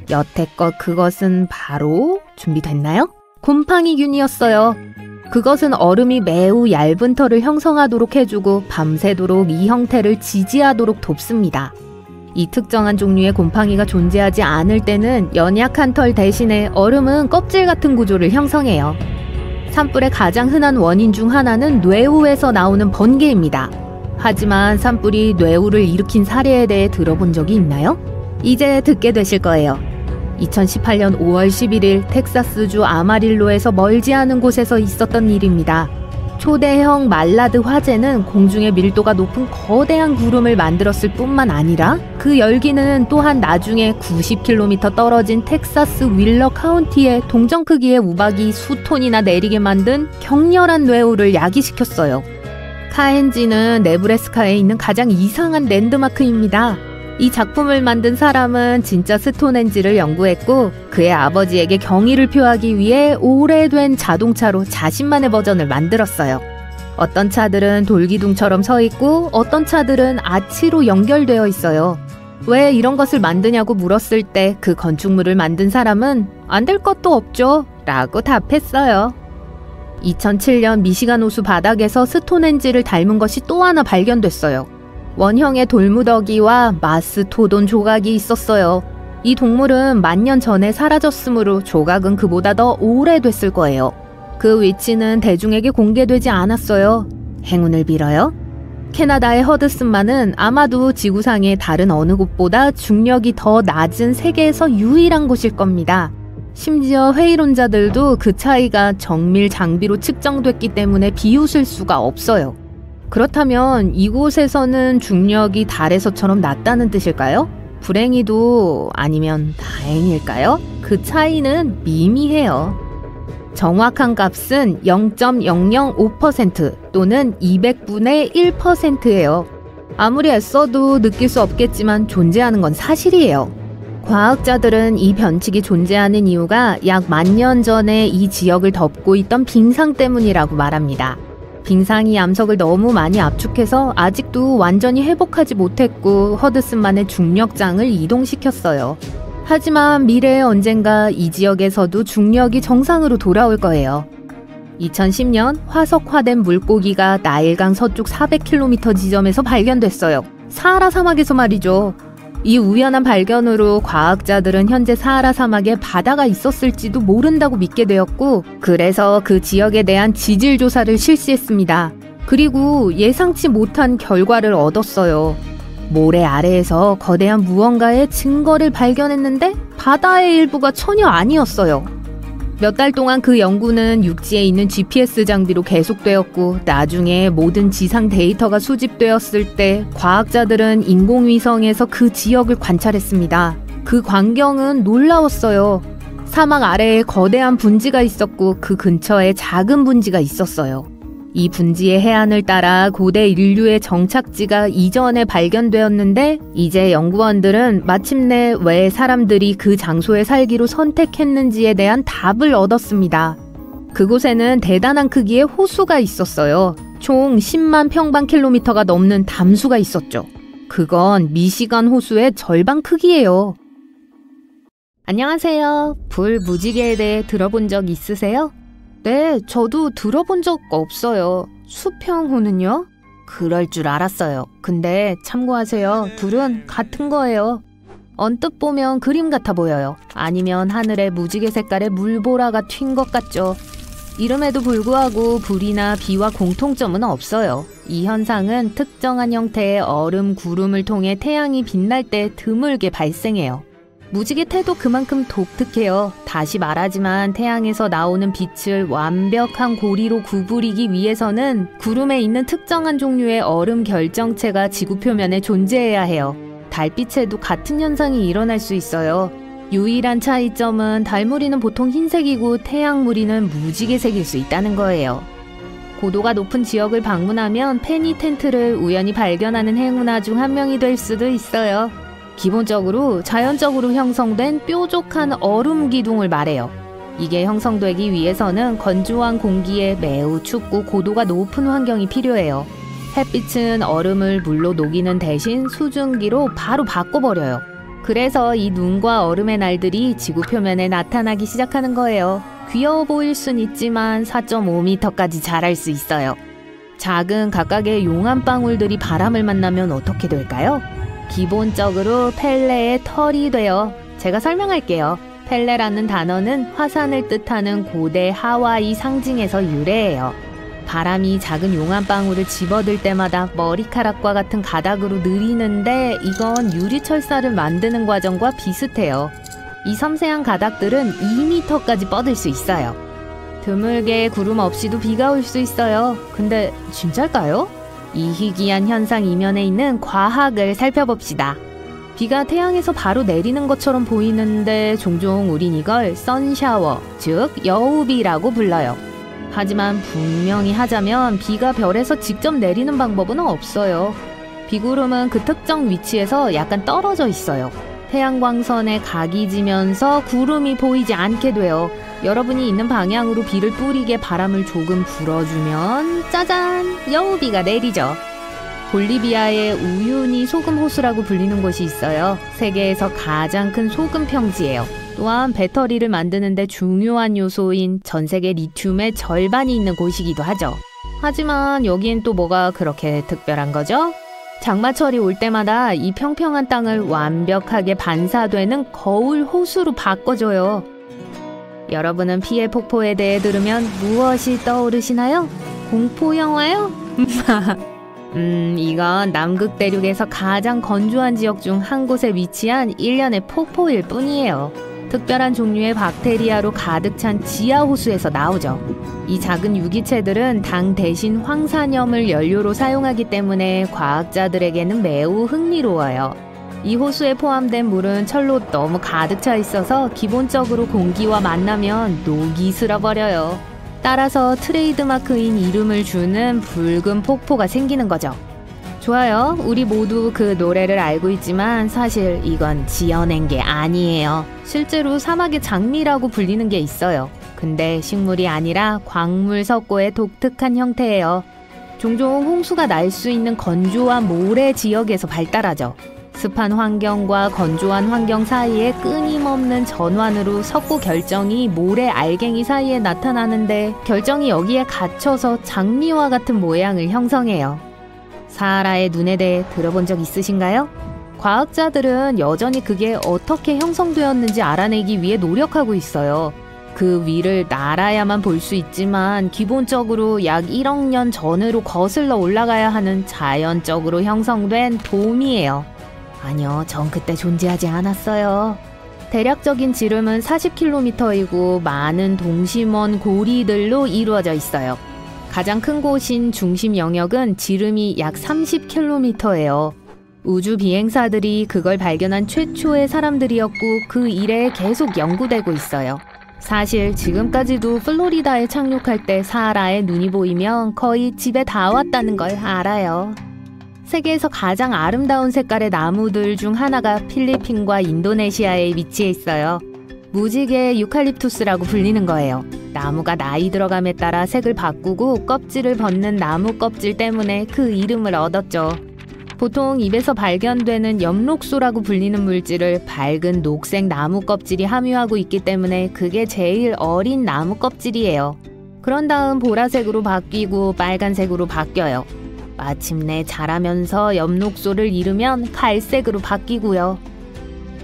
여태껏 그것은 바로 준비됐나요? 곰팡이균이었어요. 그것은 얼음이 매우 얇은 털을 형성하도록 해주고 밤새도록 이 형태를 지지하도록 돕습니다. 이 특정한 종류의 곰팡이가 존재하지 않을 때는 연약한 털 대신에 얼음은 껍질 같은 구조를 형성해요. 산불의 가장 흔한 원인 중 하나는 뇌우에서 나오는 번개입니다. 하지만 산불이 뇌우를 일으킨 사례에 대해 들어본 적이 있나요? 이제 듣게 되실 거예요. 2018년 5월 11일 텍사스주 아마릴로에서 멀지 않은 곳에서 있었던 일입니다. 초대형 말라드 화재는 공중의 밀도가 높은 거대한 구름을 만들었을 뿐만 아니라 그 열기는 또한 나중에 90km 떨어진 텍사스 윌러 카운티에 동정 크기의 우박이 수톤이나 내리게 만든 격렬한 뇌우를 야기시켰어요. 카엔지는 네브래스카에 있는 가장 이상한 랜드마크입니다. 이 작품을 만든 사람은 진짜 스톤헨지를 연구했고 그의 아버지에게 경의를 표하기 위해 오래된 자동차로 자신만의 버전을 만들었어요. 어떤 차들은 돌기둥처럼 서 있고 어떤 차들은 아치로 연결되어 있어요. 왜 이런 것을 만드냐고 물었을 때 그 건축물을 만든 사람은 안 될 것도 없죠 라고 답했어요. 2007년 미시간 호수 바닥에서 스톤헨지를 닮은 것이 또 하나 발견됐어요. 원형의 돌무더기와 마스토돈 조각이 있었어요. 이 동물은 10,000년 전에 사라졌으므로 조각은 그보다 더 오래됐을 거예요. 그 위치는 대중에게 공개되지 않았어요. 행운을 빌어요. 캐나다의 허드슨만은 아마도 지구상의 다른 어느 곳보다 중력이 더 낮은 세계에서 유일한 곳일 겁니다. 심지어 회의론자들도 그 차이가 정밀 장비로 측정됐기 때문에 비웃을 수가 없어요. 그렇다면 이곳에서는 중력이 달에서처럼 낮다는 뜻일까요? 불행히도 아니면 다행일까요? 그 차이는 미미해요. 정확한 값은 0.005% 또는 200분의 1%예요. 아무리 애써도 느낄 수 없겠지만 존재하는 건 사실이에요. 과학자들은 이 변칙이 존재하는 이유가 약 10,000년 전에 이 지역을 덮고 있던 빙상 때문이라고 말합니다. 빙상이 암석을 너무 많이 압축해서 아직도 완전히 회복하지 못했고 허드슨만의 중력장을 이동시켰어요. 하지만 미래의 언젠가 이 지역에서도 중력이 정상으로 돌아올 거예요. 2010년 화석화된 물고기가 나일강 서쪽 400km 지점에서 발견됐어요. 사하라 사막에서 말이죠. 이 우연한 발견으로 과학자들은 현재 사하라 사막에 바다가 있었을지도 모른다고 믿게 되었고, 그래서 그 지역에 대한 지질 조사를 실시했습니다. 그리고 예상치 못한 결과를 얻었어요. 모래 아래에서 거대한 무언가의 증거를 발견했는데 바다의 일부가 전혀 아니었어요. 몇 달 동안 그 연구는 육지에 있는 GPS 장비로 계속되었고, 나중에 모든 지상 데이터가 수집되었을 때 과학자들은 인공위성에서 그 지역을 관찰했습니다. 그 광경은 놀라웠어요. 사막 아래에 거대한 분지가 있었고 그 근처에 작은 분지가 있었어요. 이 분지의 해안을 따라 고대 인류의 정착지가 이전에 발견되었는데, 이제 연구원들은 마침내 왜 사람들이 그 장소에 살기로 선택했는지에 대한 답을 얻었습니다. 그곳에는 대단한 크기의 호수가 있었어요. 총 10만 평방킬로미터가 넘는 담수가 있었죠. 그건 미시간 호수의 절반 크기예요. 안녕하세요. 불무지개에 대해 들어본 적 있으세요? 네, 저도 들어본 적 없어요. 수평호는요? 그럴 줄 알았어요. 근데 참고하세요. 둘은 같은 거예요. 언뜻 보면 그림 같아 보여요. 아니면 하늘에 무지개 색깔의 물보라가 튄 것 같죠. 이름에도 불구하고 불이나 비와 공통점은 없어요. 이 현상은 특정한 형태의 얼음 구름을 통해 태양이 빛날 때 드물게 발생해요. 무지개 태도 그만큼 독특해요. 다시 말하지만 태양에서 나오는 빛을 완벽한 고리로 구부리기 위해서는 구름에 있는 특정한 종류의 얼음 결정체가 지구 표면에 존재해야 해요. 달빛에도 같은 현상이 일어날 수 있어요. 유일한 차이점은 달무리는 보통 흰색이고 태양무리는 무지개색일 수 있다는 거예요. 고도가 높은 지역을 방문하면 페니 텐트를 우연히 발견하는 행운아 중 한 명이 될 수도 있어요. 기본적으로 자연적으로 형성된 뾰족한 얼음 기둥을 말해요. 이게 형성되기 위해서는 건조한 공기에 매우 춥고 고도가 높은 환경이 필요해요. 햇빛은 얼음을 물로 녹이는 대신 수증기로 바로 바꿔버려요. 그래서 이 눈과 얼음의 날들이 지구 표면에 나타나기 시작하는 거예요. 귀여워 보일 순 있지만 4.5m까지 자랄 수 있어요. 작은 각각의 용암 방울들이 바람을 만나면 어떻게 될까요? 기본적으로 펠레의 털이 돼요. 제가 설명할게요. 펠레라는 단어는 화산을 뜻하는 고대 하와이 상징에서 유래해요. 바람이 작은 용암방울을 집어들 때마다 머리카락과 같은 가닥으로 느리는데, 이건 유리철사를 만드는 과정과 비슷해요. 이 섬세한 가닥들은 2m까지 뻗을 수 있어요. 드물게 구름 없이도 비가 올 수 있어요. 근데 진짜일까요? 이 희귀한 현상 이면에 있는 과학을 살펴봅시다. 비가 태양에서 바로 내리는 것처럼 보이는데 종종 우린 이걸 선샤워, 즉 여우비라고 불러요. 하지만 분명히 하자면 비가 별에서 직접 내리는 방법은 없어요. 비구름은 그 특정 위치에서 약간 떨어져 있어요. 태양광선에 각이 지면서 구름이 보이지 않게 돼요. 여러분이 있는 방향으로 비를 뿌리게 바람을 조금 불어주면 짜잔! 여우비가 내리죠. 볼리비아의 우유니 소금 호수라고 불리는 곳이 있어요. 세계에서 가장 큰 소금 평지예요. 또한 배터리를 만드는 데 중요한 요소인 전 세계 리튬의 절반이 있는 곳이기도 하죠. 하지만 여기엔 또 뭐가 그렇게 특별한 거죠? 장마철이 올 때마다 이 평평한 땅을 완벽하게 반사되는 거울 호수로 바꿔줘요. 여러분은 피해 폭포에 대해 들으면 무엇이 떠오르시나요? 공포 영화요? 이건 남극 대륙에서 가장 건조한 지역 중 한 곳에 위치한 일련의 폭포일 뿐이에요. 특별한 종류의 박테리아로 가득 찬 지하 호수에서 나오죠. 이 작은 유기체들은 당 대신 황산염을 연료로 사용하기 때문에 과학자들에게는 매우 흥미로워요. 이 호수에 포함된 물은 철로 너무 가득 차 있어서 기본적으로 공기와 만나면 녹이 슬어버려요. 따라서 트레이드마크인 이름을 주는 붉은 폭포가 생기는 거죠. 좋아요. 우리 모두 그 노래를 알고 있지만 사실 이건 지어낸 게 아니에요. 실제로 사막의 장미라고 불리는 게 있어요. 근데 식물이 아니라 광물 석고의 독특한 형태예요. 종종 홍수가 날 수 있는 건조한 모래 지역에서 발달하죠. 습한 환경과 건조한 환경 사이에 끊임없는 전환으로 석고 결정이 모래 알갱이 사이에 나타나는데, 결정이 여기에 갇혀서 장미와 같은 모양을 형성해요. 사하라의 눈에 대해 들어본 적 있으신가요? 과학자들은 여전히 그게 어떻게 형성되었는지 알아내기 위해 노력하고 있어요. 그 위를 날아야만 볼 수 있지만 기본적으로 약 1억 년 전으로 거슬러 올라가야 하는 자연적으로 형성된 돔이에요. 아니요, 전 그때 존재하지 않았어요. 대략적인 지름은 40km이고 많은 동심원 고리들로 이루어져 있어요. 가장 큰 곳인 중심 영역은 지름이 약 30km예요. 우주 비행사들이 그걸 발견한 최초의 사람들이었고 그 이래 계속 연구되고 있어요. 사실 지금까지도 플로리다에 착륙할 때 사하라에 눈이 보이면 거의 집에 다 왔다는 걸 알아요. 세계에서 가장 아름다운 색깔의 나무들 중 하나가 필리핀과 인도네시아에 위치해 있어요. 무지개 유칼립투스라고 불리는 거예요. 나무가 나이 들어감에 따라 색을 바꾸고 껍질을 벗는 나무 껍질 때문에 그 이름을 얻었죠. 보통 입에서 발견되는 엽록소라고 불리는 물질을 밝은 녹색 나무 껍질이 함유하고 있기 때문에 그게 제일 어린 나무 껍질이에요. 그런 다음 보라색으로 바뀌고 빨간색으로 바뀌어요. 마침내 자라면서 엽록소를 잃으면 갈색으로 바뀌고요.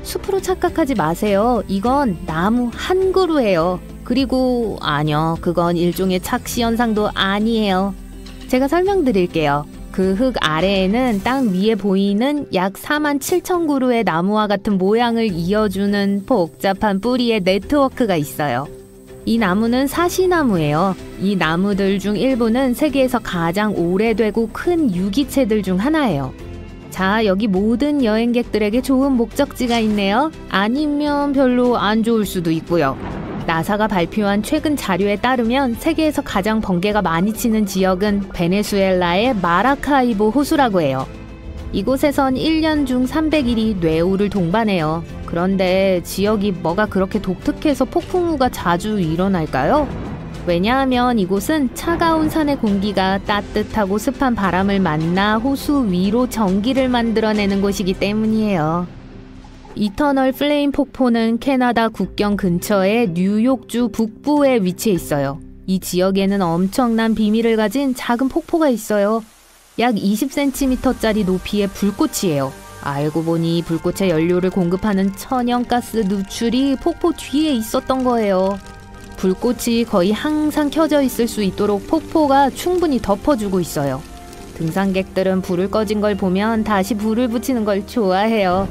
숲으로 착각하지 마세요. 이건 나무 한 그루예요. 그리고 아니요, 그건 일종의 착시 현상도 아니에요. 제가 설명드릴게요. 그 흙 아래에는 땅 위에 보이는 약 47,000그루의 나무와 같은 모양을 이어주는 복잡한 뿌리의 네트워크가 있어요. 이 나무는 사시나무예요. 이 나무들 중 일부는 세계에서 가장 오래되고 큰 유기체들 중 하나예요. 자, 여기 모든 여행객들에게 좋은 목적지가 있네요. 아니면 별로 안 좋을 수도 있고요. 나사가 발표한 최근 자료에 따르면 세계에서 가장 번개가 많이 치는 지역은 베네수엘라의 마라카이보 호수라고 해요. 이곳에선 1년 중 300일이 뇌우를 동반해요. 그런데 지역이 뭐가 그렇게 독특해서 폭풍우가 자주 일어날까요? 왜냐하면 이곳은 차가운 산의 공기가 따뜻하고 습한 바람을 만나 호수 위로 전기를 만들어내는 곳이기 때문이에요. 이터널 플레임 폭포는 캐나다 국경 근처의 뉴욕주 북부에 위치해 있어요. 이 지역에는 엄청난 비밀을 가진 작은 폭포가 있어요. 약 20cm짜리 높이의 불꽃이에요. 알고 보니 불꽃의 연료를 공급하는 천연가스 누출이 폭포 뒤에 있었던 거예요. 불꽃이 거의 항상 켜져 있을 수 있도록 폭포가 충분히 덮어주고 있어요. 등산객들은 불을 꺼진 걸 보면 다시 불을 붙이는 걸 좋아해요.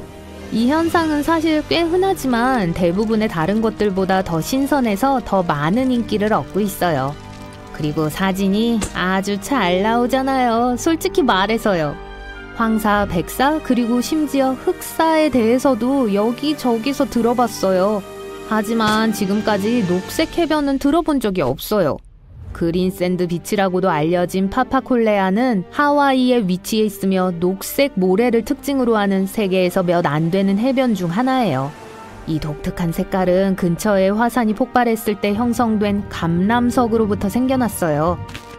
이 현상은 사실 꽤 흔하지만 대부분의 다른 곳들보다 더 신선해서 더 많은 인기를 얻고 있어요. 그리고 사진이 아주 잘 나오잖아요. 솔직히 말해서요. 황사, 백사, 그리고 심지어 흑사에 대해서도 여기저기서 들어봤어요. 하지만 지금까지 녹색 해변은 들어본 적이 없어요. 그린샌드 비치라고도 알려진 파파콜레아는 하와이에 위치해 있으며 녹색 모래를 특징으로 하는 세계에서 몇 안 되는 해변 중 하나예요. 이 독특한 색깔은 근처에 화산이 폭발했을 때 형성된 감람석으로부터 생겨났어요.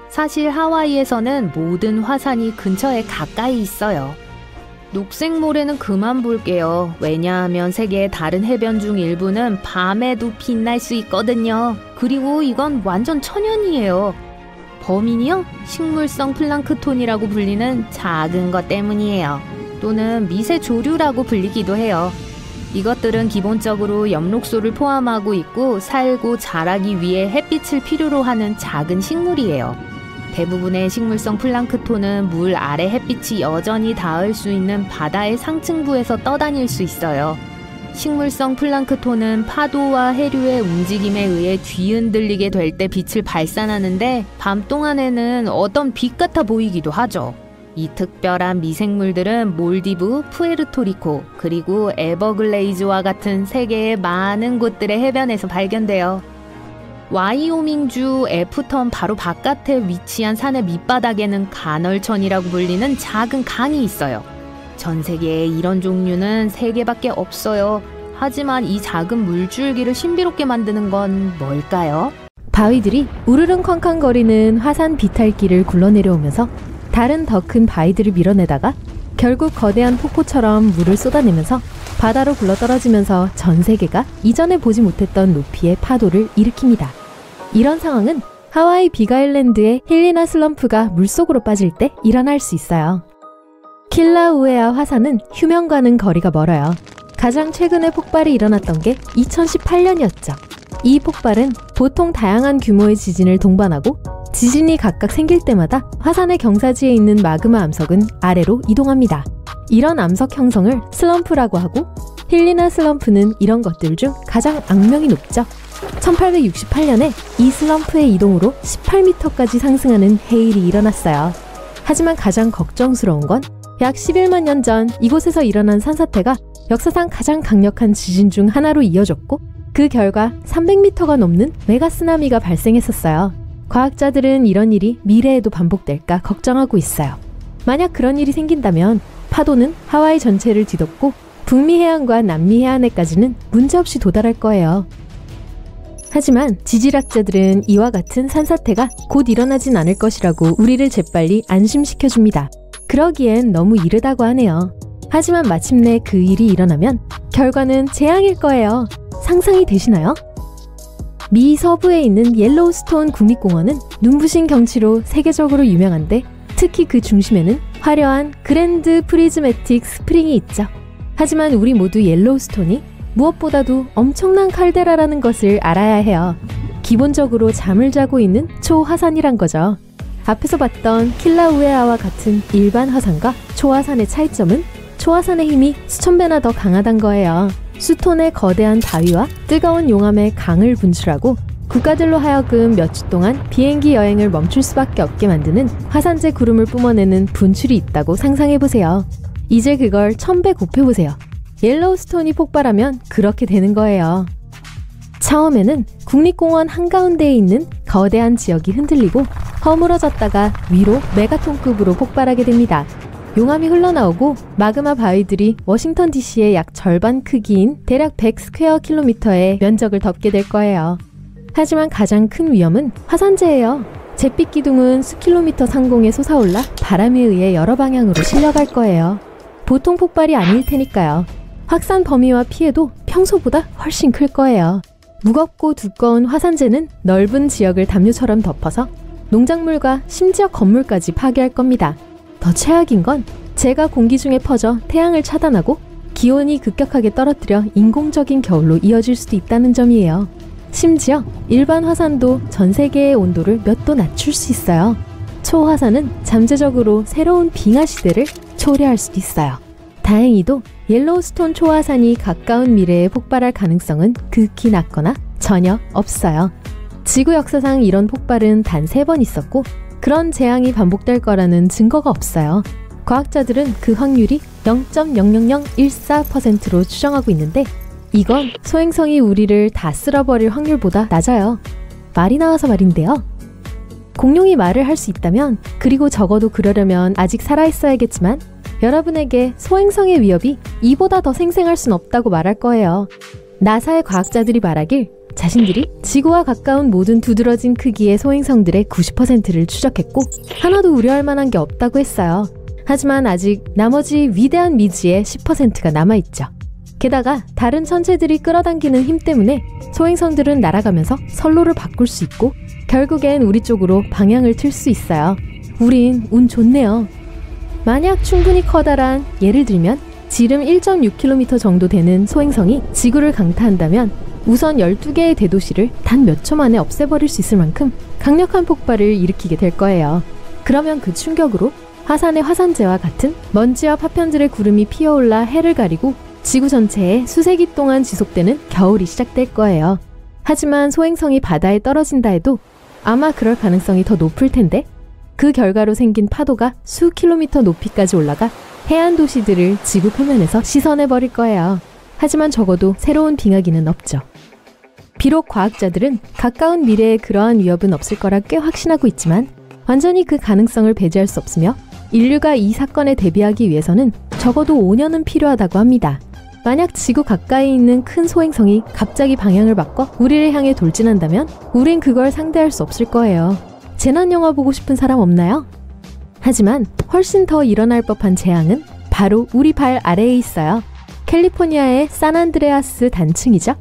사실 하와이에서는 모든 화산이 근처에 가까이 있어요. 녹색 모래는 그만 볼게요. 왜냐하면 세계의 다른 해변 중 일부는 밤에도 빛날 수 있거든요. 그리고 이건 완전 천연이에요. 범인이요? 식물성 플랑크톤이라고 불리는 작은 것 때문이에요. 또는 미세조류라고 불리기도 해요. 이것들은 기본적으로 엽록소를 포함하고 있고 살고 자라기 위해 햇빛을 필요로 하는 작은 식물이에요. 대부분의 식물성 플랑크톤은 물 아래 햇빛이 여전히 닿을 수 있는 바다의 상층부에서 떠다닐 수 있어요. 식물성 플랑크톤은 파도와 해류의 움직임에 의해 뒤흔들리게 될 때 빛을 발산하는데 밤 동안에는 어떤 빛 같아 보이기도 하죠. 이 특별한 미생물들은 몰디브, 푸에르토리코, 그리고 에버글레이즈와 같은 세계의 많은 곳들의 해변에서 발견돼요. 와이오밍주 애프턴 바로 바깥에 위치한 산의 밑바닥에는 간헐천이라고 불리는 작은 강이 있어요. 전 세계에 이런 종류는 3개밖에 없어요. 하지만 이 작은 물줄기를 신비롭게 만드는 건 뭘까요? 바위들이 우르릉 쾅쾅거리는 화산 비탈길을 굴러내려오면서 다른 더 큰 바위들을 밀어내다가 결국 거대한 폭포처럼 물을 쏟아내면서 바다로 굴러떨어지면서 전 세계가 이전에 보지 못했던 높이의 파도를 일으킵니다. 이런 상황은 하와이 빅아일랜드의 힐리나 슬럼프가 물속으로 빠질 때 일어날 수 있어요. 킬라우에아 화산은 휴면과는 거리가 멀어요. 가장 최근에 폭발이 일어났던 게 2018년이었죠. 이 폭발은 보통 다양한 규모의 지진을 동반하고 지진이 각각 생길 때마다 화산의 경사지에 있는 마그마 암석은 아래로 이동합니다. 이런 암석 형성을 슬럼프라고 하고 힐리나 슬럼프는 이런 것들 중 가장 악명이 높죠. 1868년에 이 슬럼프의 이동으로 18m까지 상승하는 해일이 일어났어요. 하지만 가장 걱정스러운 건 약 11만 년 전 이곳에서 일어난 산사태가 역사상 가장 강력한 지진 중 하나로 이어졌고 그 결과 300m가 넘는 메가쓰나미가 발생했었어요. 과학자들은 이런 일이 미래에도 반복될까 걱정하고 있어요. 만약 그런 일이 생긴다면 파도는 하와이 전체를 뒤덮고 북미 해안과 남미 해안에까지는 문제없이 도달할 거예요. 하지만 지질학자들은 이와 같은 산사태가 곧 일어나진 않을 것이라고 우리를 재빨리 안심시켜줍니다. 그러기엔 너무 이르다고 하네요. 하지만 마침내 그 일이 일어나면 결과는 재앙일 거예요. 상상이 되시나요? 미 서부에 있는 옐로우스톤 국립공원은 눈부신 경치로 세계적으로 유명한데 특히 그 중심에는 화려한 그랜드 프리즈매틱 스프링이 있죠. 하지만 우리 모두 옐로우스톤이 무엇보다도 엄청난 칼데라라는 것을 알아야 해요. 기본적으로 잠을 자고 있는 초화산이란 거죠. 앞에서 봤던 킬라우에아와 같은 일반 화산과 초화산의 차이점은 초화산의 힘이 수천 배나 더 강하단 거예요. 수톤의 거대한 바위와 뜨거운 용암의 강을 분출하고 국가들로 하여금 몇 주 동안 비행기 여행을 멈출 수밖에 없게 만드는 화산재 구름을 뿜어내는 분출이 있다고 상상해보세요. 이제 그걸 1000배 곱해보세요. 옐로우스톤이 폭발하면 그렇게 되는 거예요. 처음에는 국립공원 한가운데에 있는 거대한 지역이 흔들리고 허물어졌다가 위로 메가톤급으로 폭발하게 됩니다. 용암이 흘러나오고 마그마 바위들이 워싱턴 DC의 약 절반 크기인 대략 100 스퀘어 킬로미터의 면적을 덮게 될 거예요. 하지만 가장 큰 위험은 화산재예요. 잿빛 기둥은 수킬로미터 상공에 솟아올라 바람에 의해 여러 방향으로 실려갈 거예요. 보통 폭발이 아닐 테니까요. 확산 범위와 피해도 평소보다 훨씬 클 거예요. 무겁고 두꺼운 화산재는 넓은 지역을 담요처럼 덮어서 농작물과 심지어 건물까지 파괴할 겁니다. 더 최악인 건 재가 공기 중에 퍼져 태양을 차단하고 기온이 급격하게 떨어뜨려 인공적인 겨울로 이어질 수도 있다는 점이에요. 심지어 일반 화산도 전 세계의 온도를 몇 도 낮출 수 있어요. 초화산은 잠재적으로 새로운 빙하 시대를 초래할 수도 있어요. 다행히도 옐로우스톤 초화산이 가까운 미래에 폭발할 가능성은 극히 낮거나 전혀 없어요. 지구 역사상 이런 폭발은 단 3번 있었고 그런 재앙이 반복될 거라는 증거가 없어요. 과학자들은 그 확률이 0.00014%로 추정하고 있는데 이건 소행성이 우리를 다 쓸어버릴 확률보다 낮아요. 말이 나와서 말인데요. 공룡이 말을 할 수 있다면, 그리고 적어도 그러려면 아직 살아있어야겠지만 여러분에게 소행성의 위협이 이보다 더 생생할 순 없다고 말할 거예요. 나사의 과학자들이 말하길 자신들이 지구와 가까운 모든 두드러진 크기의 소행성들의 90%를 추적했고 하나도 우려할 만한 게 없다고 했어요. 하지만 아직 나머지 위대한 미지의 10%가 남아있죠. 게다가 다른 천체들이 끌어당기는 힘 때문에 소행성들은 날아가면서 선로를 바꿀 수 있고 결국엔 우리 쪽으로 방향을 틀 수 있어요. 우린 운 좋네요. 만약 충분히 커다란, 예를 들면 지름 1.6km 정도 되는 소행성이 지구를 강타한다면 우선 12개의 대도시를 단 몇 초 만에 없애버릴 수 있을 만큼 강력한 폭발을 일으키게 될 거예요. 그러면 그 충격으로 화산의 화산재와 같은 먼지와 파편들의 구름이 피어올라 해를 가리고 지구 전체에 수세기 동안 지속되는 겨울이 시작될 거예요. 하지만 소행성이 바다에 떨어진다 해도 아마 그럴 가능성이 더 높을 텐데 그 결과로 생긴 파도가 수 킬로미터 높이까지 올라가 해안 도시들을 지구 표면에서 씻어내버릴 거예요. 하지만 적어도 새로운 빙하기는 없죠. 비록 과학자들은 가까운 미래에 그러한 위협은 없을 거라 꽤 확신하고 있지만 완전히 그 가능성을 배제할 수 없으며 인류가 이 사건에 대비하기 위해서는 적어도 5년은 필요하다고 합니다. 만약 지구 가까이 있는 큰 소행성이 갑자기 방향을 바꿔 우리를 향해 돌진한다면 우린 그걸 상대할 수 없을 거예요. 재난영화 보고 싶은 사람 없나요? 하지만 훨씬 더 일어날 법한 재앙은 바로 우리 발 아래에 있어요. 캘리포니아의 산안드레아스 단층이죠.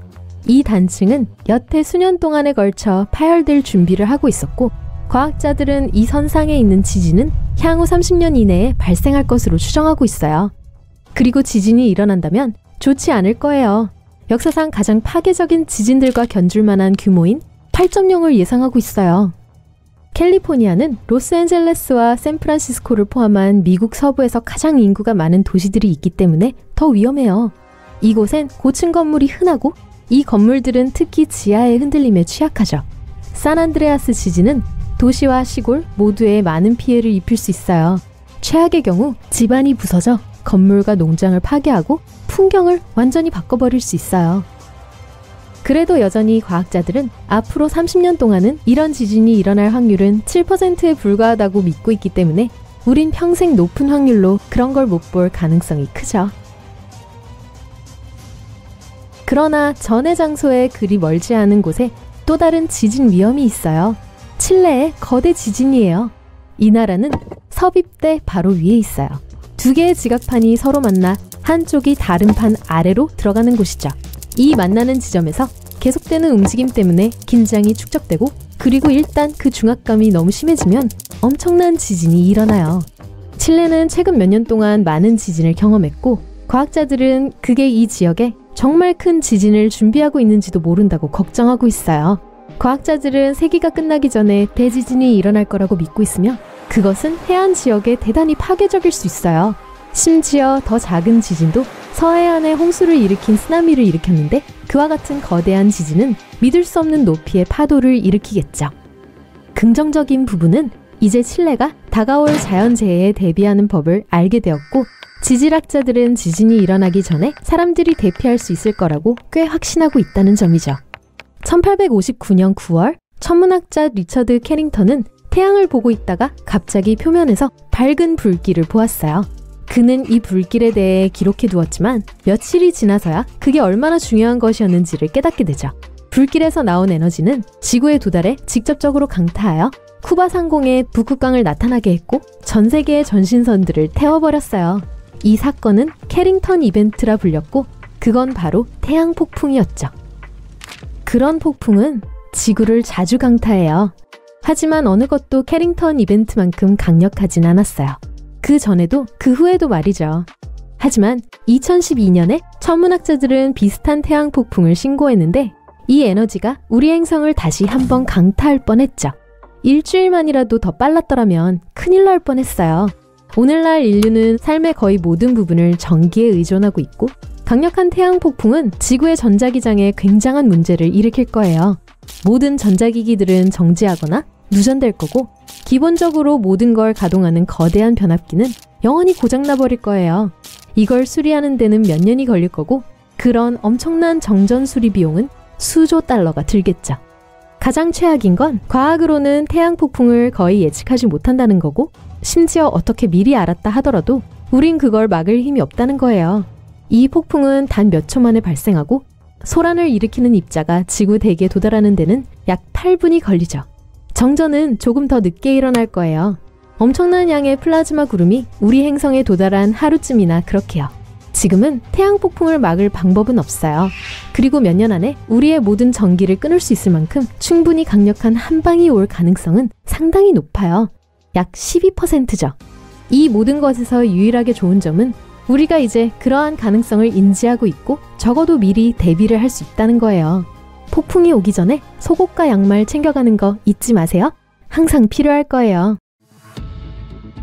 이 단층은 여태 수년 동안에 걸쳐 파열될 준비를 하고 있었고 과학자들은 이 선상에 있는 지진은 향후 30년 이내에 발생할 것으로 추정하고 있어요. 그리고 지진이 일어난다면 좋지 않을 거예요. 역사상 가장 파괴적인 지진들과 견줄 만한 규모인 8.0을 예상하고 있어요. 캘리포니아는 로스앤젤레스와 샌프란시스코를 포함한 미국 서부에서 가장 인구가 많은 도시들이 있기 때문에 더 위험해요. 이곳엔 고층 건물이 흔하고 이 건물들은 특히 지하의 흔들림에 취약하죠. 산안드레아스 지진은 도시와 시골 모두에 많은 피해를 입힐 수 있어요. 최악의 경우 집안이 부서져 건물과 농장을 파괴하고 풍경을 완전히 바꿔버릴 수 있어요. 그래도 여전히 과학자들은 앞으로 30년 동안은 이런 지진이 일어날 확률은 7%에 불과하다고 믿고 있기 때문에 우린 평생 높은 확률로 그런 걸 못 볼 가능성이 크죠. 그러나 전해 장소에 그리 멀지 않은 곳에 또 다른 지진 위험이 있어요. 칠레의 거대 지진이에요. 이 나라는 섭입대 바로 위에 있어요. 두 개의 지각판이 서로 만나 한쪽이 다른 판 아래로 들어가는 곳이죠. 이 만나는 지점에서 계속되는 움직임 때문에 긴장이 축적되고 그리고 일단 그 중압감이 너무 심해지면 엄청난 지진이 일어나요. 칠레는 최근 몇 년 동안 많은 지진을 경험했고 과학자들은 그게 이 지역에 정말 큰 지진을 준비하고 있는지도 모른다고 걱정하고 있어요. 과학자들은 세기가 끝나기 전에 대지진이 일어날 거라고 믿고 있으며 그것은 해안 지역에 대단히 파괴적일 수 있어요. 심지어 더 작은 지진도 서해안에 홍수를 일으킨 쓰나미를 일으켰는데 그와 같은 거대한 지진은 믿을 수 없는 높이의 파도를 일으키겠죠. 긍정적인 부분은 이제 칠레가 다가올 자연재해에 대비하는 법을 알게 되었고 지질학자들은 지진이 일어나기 전에 사람들이 대피할 수 있을 거라고 꽤 확신하고 있다는 점이죠. 1859년 9월 천문학자 리처드 캐링턴은 태양을 보고 있다가 갑자기 표면에서 밝은 불길을 보았어요. 그는 이 불길에 대해 기록해 두었지만 며칠이 지나서야 그게 얼마나 중요한 것이었는지를 깨닫게 되죠. 불길에서 나온 에너지는 지구에 도달해 직접적으로 강타하여 쿠바 상공에 북극강을 나타나게 했고 전 세계의 전신선들을 태워버렸어요. 이 사건은 캐링턴 이벤트라 불렸고 그건 바로 태양 폭풍이었죠. 그런 폭풍은 지구를 자주 강타해요. 하지만 어느 것도 캐링턴 이벤트만큼 강력하진 않았어요. 그 전에도 그 후에도 말이죠. 하지만 2012년에 천문학자들은 비슷한 태양 폭풍을 신고했는데 이 에너지가 우리 행성을 다시 한번 강타할 뻔했죠. 일주일만이라도 더 빨랐더라면 큰일 날 뻔했어요. 오늘날 인류는 삶의 거의 모든 부분을 전기에 의존하고 있고 강력한 태양 폭풍은 지구의 전자기장에 굉장한 문제를 일으킬 거예요. 모든 전자기기들은 정지하거나 누전될 거고 기본적으로 모든 걸 가동하는 거대한 변압기는 영원히 고장나버릴 거예요. 이걸 수리하는 데는 몇 년이 걸릴 거고 그런 엄청난 정전 수리 비용은 수조 달러가 들겠죠. 가장 최악인 건 과학으로는 태양 폭풍을 거의 예측하지 못한다는 거고 심지어 어떻게 미리 알았다 하더라도 우린 그걸 막을 힘이 없다는 거예요. 이 폭풍은 단 몇 초 만에 발생하고 소란을 일으키는 입자가 지구 대기에 도달하는 데는 약 8분이 걸리죠. 정전은 조금 더 늦게 일어날 거예요. 엄청난 양의 플라즈마 구름이 우리 행성에 도달한 하루쯤이나 그렇게요. 지금은 태양 폭풍을 막을 방법은 없어요. 그리고 몇 년 안에 우리의 모든 전기를 끊을 수 있을 만큼 충분히 강력한 한방이 올 가능성은 상당히 높아요. 약 12%죠. 이 모든 것에서 유일하게 좋은 점은 우리가 이제 그러한 가능성을 인지하고 있고 적어도 미리 대비를 할 수 있다는 거예요. 폭풍이 오기 전에 속옷과 양말 챙겨가는 거 잊지 마세요. 항상 필요할 거예요.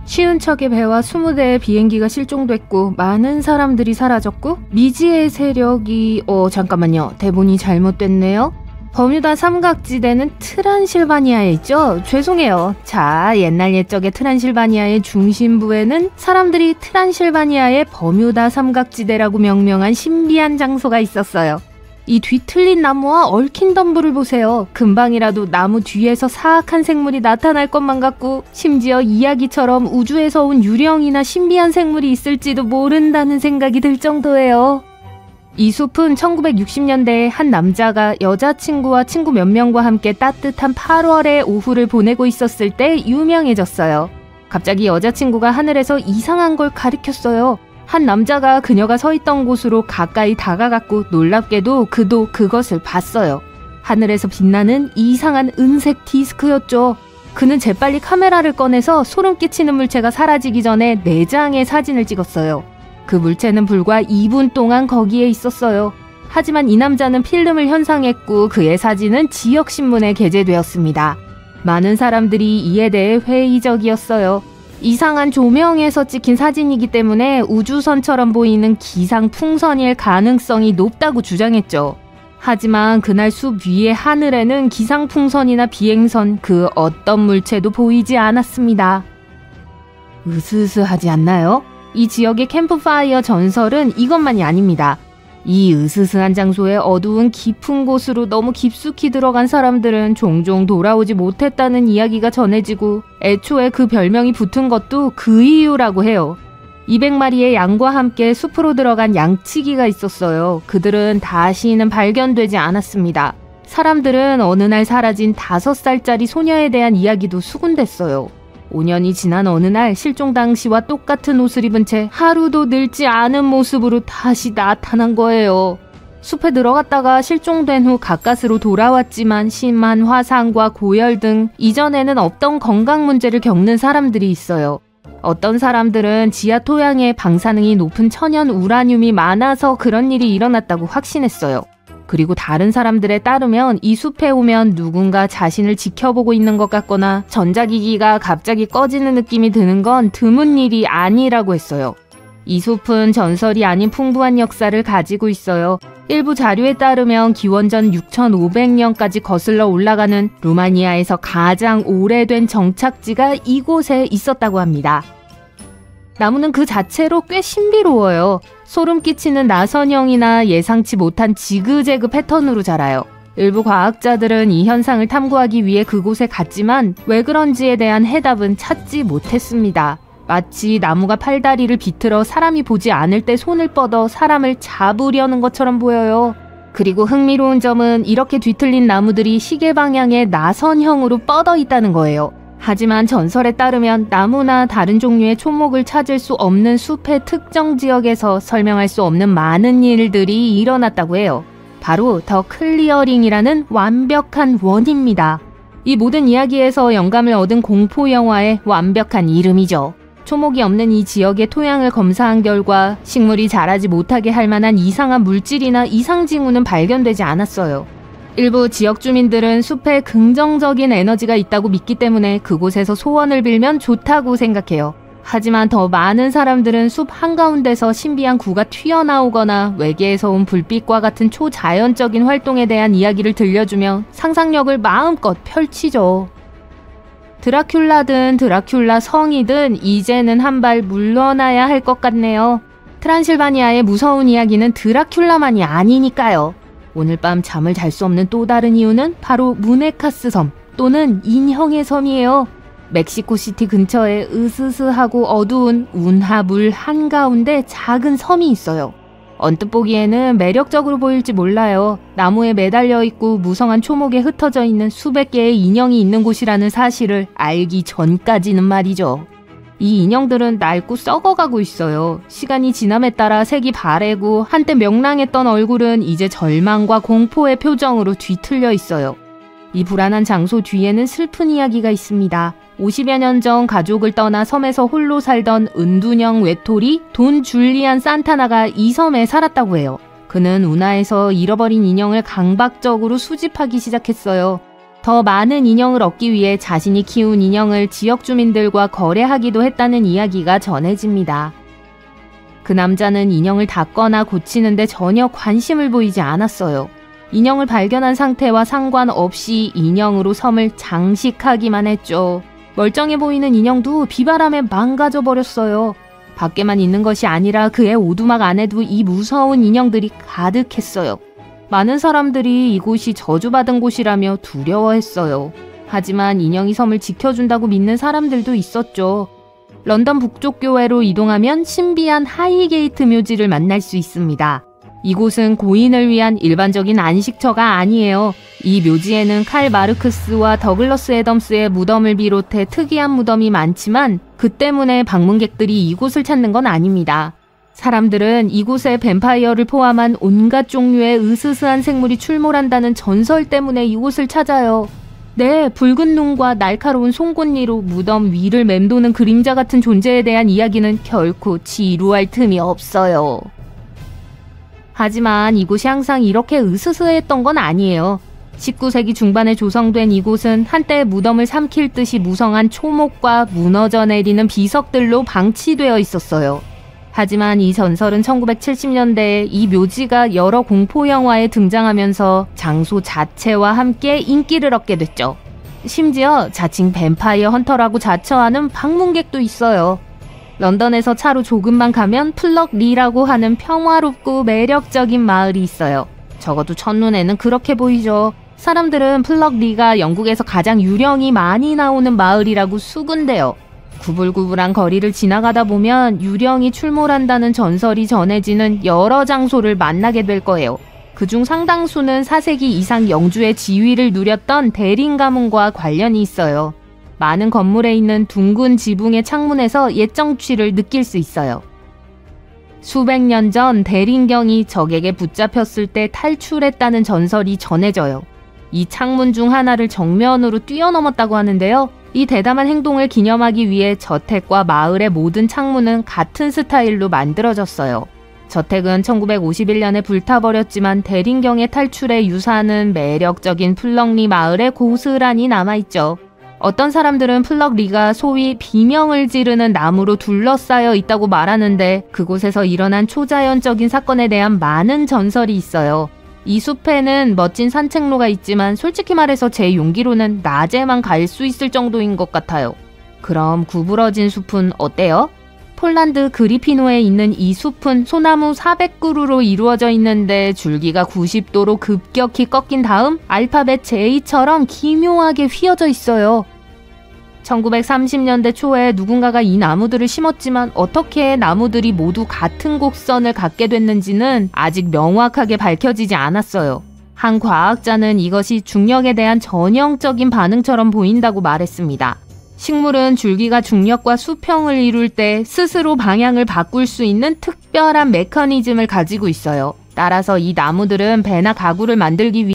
쉬운 척의 배와 20대의 비행기가 실종됐고 많은 사람들이 사라졌고 미지의 세력이 잠깐만요. 대본이 잘못됐네요. 버뮤다 삼각지대는 트란실바니아에 있죠? 죄송해요. 자, 옛날 옛적의 트란실바니아의 중심부에는 사람들이 트란실바니아의 버뮤다 삼각지대라고 명명한 신비한 장소가 있었어요. 이 뒤틀린 나무와 얽힌 덤불을 보세요. 금방이라도 나무 뒤에서 사악한 생물이 나타날 것만 같고 심지어 이야기처럼 우주에서 온 유령이나 신비한 생물이 있을지도 모른다는 생각이 들 정도예요. 이 숲은 1960년대에 한 남자가 여자친구와 친구 몇 명과 함께 따뜻한 8월의 오후를 보내고 있었을 때 유명해졌어요. 갑자기 여자친구가 하늘에서 이상한 걸 가리켰어요. 한 남자가 그녀가 서 있던 곳으로 가까이 다가갔고 놀랍게도 그도 그것을 봤어요. 하늘에서 빛나는 이상한 은색 디스크였죠. 그는 재빨리 카메라를 꺼내서 소름 끼치는 물체가 사라지기 전에 4장의 사진을 찍었어요. 그 물체는 불과 2분 동안 거기에 있었어요. 하지만 이 남자는 필름을 현상했고 그의 사진은 지역신문에 게재되었습니다. 많은 사람들이 이에 대해 회의적이었어요. 이상한 조명에서 찍힌 사진이기 때문에 우주선처럼 보이는 기상풍선일 가능성이 높다고 주장했죠. 하지만 그날 숲 위의 하늘에는 기상풍선이나 비행선 그 어떤 물체도 보이지 않았습니다. 으스스하지 않나요? 이 지역의 캠프파이어 전설은 이것만이 아닙니다. 이 으스스한 장소에 어두운 깊은 곳으로 너무 깊숙이 들어간 사람들은 종종 돌아오지 못했다는 이야기가 전해지고 애초에 그 별명이 붙은 것도 그 이유라고 해요. 200마리의 양과 함께 숲으로 들어간 양치기가 있었어요. 그들은 다시는 발견되지 않았습니다. 사람들은 어느 날 사라진 5살짜리 소녀에 대한 이야기도 수군댔어요. 5년이 지난 어느 날 실종 당시와 똑같은 옷을 입은 채 하루도 늙지 않은 모습으로 다시 나타난 거예요. 숲에 들어갔다가 실종된 후 가까스로 돌아왔지만 심한 화상과 고열 등 이전에는 없던 건강 문제를 겪는 사람들이 있어요. 어떤 사람들은 지하 토양에 방사능이 높은 천연 우라늄이 많아서 그런 일이 일어났다고 확신했어요. 그리고 다른 사람들에 따르면 이 숲에 오면 누군가 자신을 지켜보고 있는 것 같거나 전자기기가 갑자기 꺼지는 느낌이 드는 건 드문 일이 아니라고 했어요. 이 숲은 전설이 아닌 풍부한 역사를 가지고 있어요. 일부 자료에 따르면 기원전 6500년까지 거슬러 올라가는 루마니아에서 가장 오래된 정착지가 이곳에 있었다고 합니다. 나무는 그 자체로 꽤 신비로워요. 소름 끼치는 나선형이나 예상치 못한 지그재그 패턴으로 자라요. 일부 과학자들은 이 현상을 탐구하기 위해 그곳에 갔지만 왜 그런지에 대한 해답은 찾지 못했습니다. 마치 나무가 팔다리를 비틀어 사람이 보지 않을 때 손을 뻗어 사람을 잡으려는 것처럼 보여요. 그리고 흥미로운 점은 이렇게 뒤틀린 나무들이 시계 방향의 나선형으로 뻗어 있다는 거예요. 하지만 전설에 따르면 나무나 다른 종류의 초목을 찾을 수 없는 숲의 특정 지역에서 설명할 수 없는 많은 일들이 일어났다고 해요. 바로 더 클리어링이라는 완벽한 원입니다. 이 모든 이야기에서 영감을 얻은 공포 영화의 완벽한 이름이죠. 초목이 없는 이 지역의 토양을 검사한 결과 식물이 자라지 못하게 할 만한 이상한 물질이나 이상 징후는 발견되지 않았어요. 일부 지역 주민들은 숲에 긍정적인 에너지가 있다고 믿기 때문에 그곳에서 소원을 빌면 좋다고 생각해요. 하지만 더 많은 사람들은 숲 한가운데서 신비한 구가 튀어나오거나 외계에서 온 불빛과 같은 초자연적인 활동에 대한 이야기를 들려주며 상상력을 마음껏 펼치죠. 드라큘라든 드라큘라 성이든 이제는 한 발 물러나야 할 것 같네요. 트란실바니아의 무서운 이야기는 드라큘라만이 아니니까요. 오늘 밤 잠을 잘 수 없는 또 다른 이유는 바로 무네카스 섬 또는 인형의 섬이에요. 멕시코시티 근처에 으스스하고 어두운 운하물 한가운데 작은 섬이 있어요. 언뜻 보기에는 매력적으로 보일지 몰라요. 나무에 매달려 있고 무성한 초목에 흩어져 있는 수백 개의 인형이 있는 곳이라는 사실을 알기 전까지는 말이죠. 이 인형들은 낡고 썩어가고 있어요. 시간이 지남에 따라 색이 바래고 한때 명랑했던 얼굴은 이제 절망과 공포의 표정으로 뒤틀려 있어요. 이 불안한 장소 뒤에는 슬픈 이야기가 있습니다. 50여 년 전 가족을 떠나 섬에서 홀로 살던 은둔형 외톨이 돈 줄리안 산타나가 이 섬에 살았다고 해요. 그는 운하에서 잃어버린 인형을 강박적으로 수집하기 시작했어요. 더 많은 인형을 얻기 위해 자신이 키운 인형을 지역 주민들과 거래하기도 했다는 이야기가 전해집니다. 그 남자는 인형을 닦거나 고치는데 전혀 관심을 보이지 않았어요. 인형을 발견한 상태와 상관없이 인형으로 섬을 장식하기만 했죠. 멀쩡해 보이는 인형도 비바람에 망가져 버렸어요. 밖에만 있는 것이 아니라 그의 오두막 안에도 이 무서운 인형들이 가득했어요. 많은 사람들이 이곳이 저주받은 곳이라며 두려워했어요. 하지만 인형이 섬을 지켜준다고 믿는 사람들도 있었죠. 런던 북쪽 교회로 이동하면 신비한 하이게이트 묘지를 만날 수 있습니다. 이곳은 고인을 위한 일반적인 안식처가 아니에요. 이 묘지에는 칼 마르크스와 더글러스 애덤스의 무덤을 비롯해 특이한 무덤이 많지만 그 때문에 방문객들이 이곳을 찾는 건 아닙니다. 사람들은 이곳에 뱀파이어를 포함한 온갖 종류의 으스스한 생물이 출몰한다는 전설 때문에 이곳을 찾아요. 네, 붉은 눈과 날카로운 송곳니로 무덤 위를 맴도는 그림자 같은 존재에 대한 이야기는 결코 지루할 틈이 없어요. 하지만 이곳이 항상 이렇게 으스스했던 건 아니에요. 19세기 중반에 조성된 이곳은 한때 무덤을 삼킬 듯이 무성한 초목과 무너져 내리는 비석들로 방치되어 있었어요. 하지만 이 전설은 1970년대에 이 묘지가 여러 공포 영화에 등장하면서 장소 자체와 함께 인기를 얻게 됐죠. 심지어 자칭 뱀파이어 헌터라고 자처하는 방문객도 있어요. 런던에서 차로 조금만 가면 플럭리라고 하는 평화롭고 매력적인 마을이 있어요. 적어도 첫눈에는 그렇게 보이죠. 사람들은 플럭리가 영국에서 가장 유령이 많이 나오는 마을이라고 수군대요. 구불구불한 거리를 지나가다 보면 유령이 출몰한다는 전설이 전해지는 여러 장소를 만나게 될 거예요. 그중 상당수는 4세기 이상 영주의 지위를 누렸던 대린 가문과 관련이 있어요. 많은 건물에 있는 둥근 지붕의 창문에서 옛 정취를 느낄 수 있어요. 수백 년 전 대린경이 적에게 붙잡혔을 때 탈출했다는 전설이 전해져요. 이 창문 중 하나를 정면으로 뛰어넘었다고 하는데요. 이 대담한 행동을 기념하기 위해 저택과 마을의 모든 창문은 같은 스타일로 만들어졌어요. 저택은 1951년에 불타버렸지만 대린경의 탈출의 유산은 매력적인 플럭리 마을에 고스란히 남아있죠. 어떤 사람들은 플럭리가 소위 비명을 지르는 나무로 둘러싸여 있다고 말하는데 그곳에서 일어난 초자연적인 사건에 대한 많은 전설이 있어요. 이 숲에는 멋진 산책로가 있지만 솔직히 말해서 제 용기로는 낮에만 갈 수 있을 정도인 것 같아요. 그럼 구부러진 숲은 어때요? 폴란드 그리피노에 있는 이 숲은 소나무 400그루로 이루어져 있는데 줄기가 90도로 급격히 꺾인 다음 알파벳 J처럼 기묘하게 휘어져 있어요. 1930년대 초에 누군가가 이 나무들을 심었지만 어떻게 나무들이 모두 같은 곡선을 갖게 됐는지는 아직 명확하게 밝혀지지 않았어요. 한 과학자는 이것이 중력에 대한 전형적인 반응처럼 보인다고 말했습니다. 식물은 줄기가 중력과 수평을 이룰 때 스스로 방향을 바꿀 수 있는 특별한 메커니즘을 가지고 있어요. 따라서 이 나무들은 배나 가구를 만들기 위해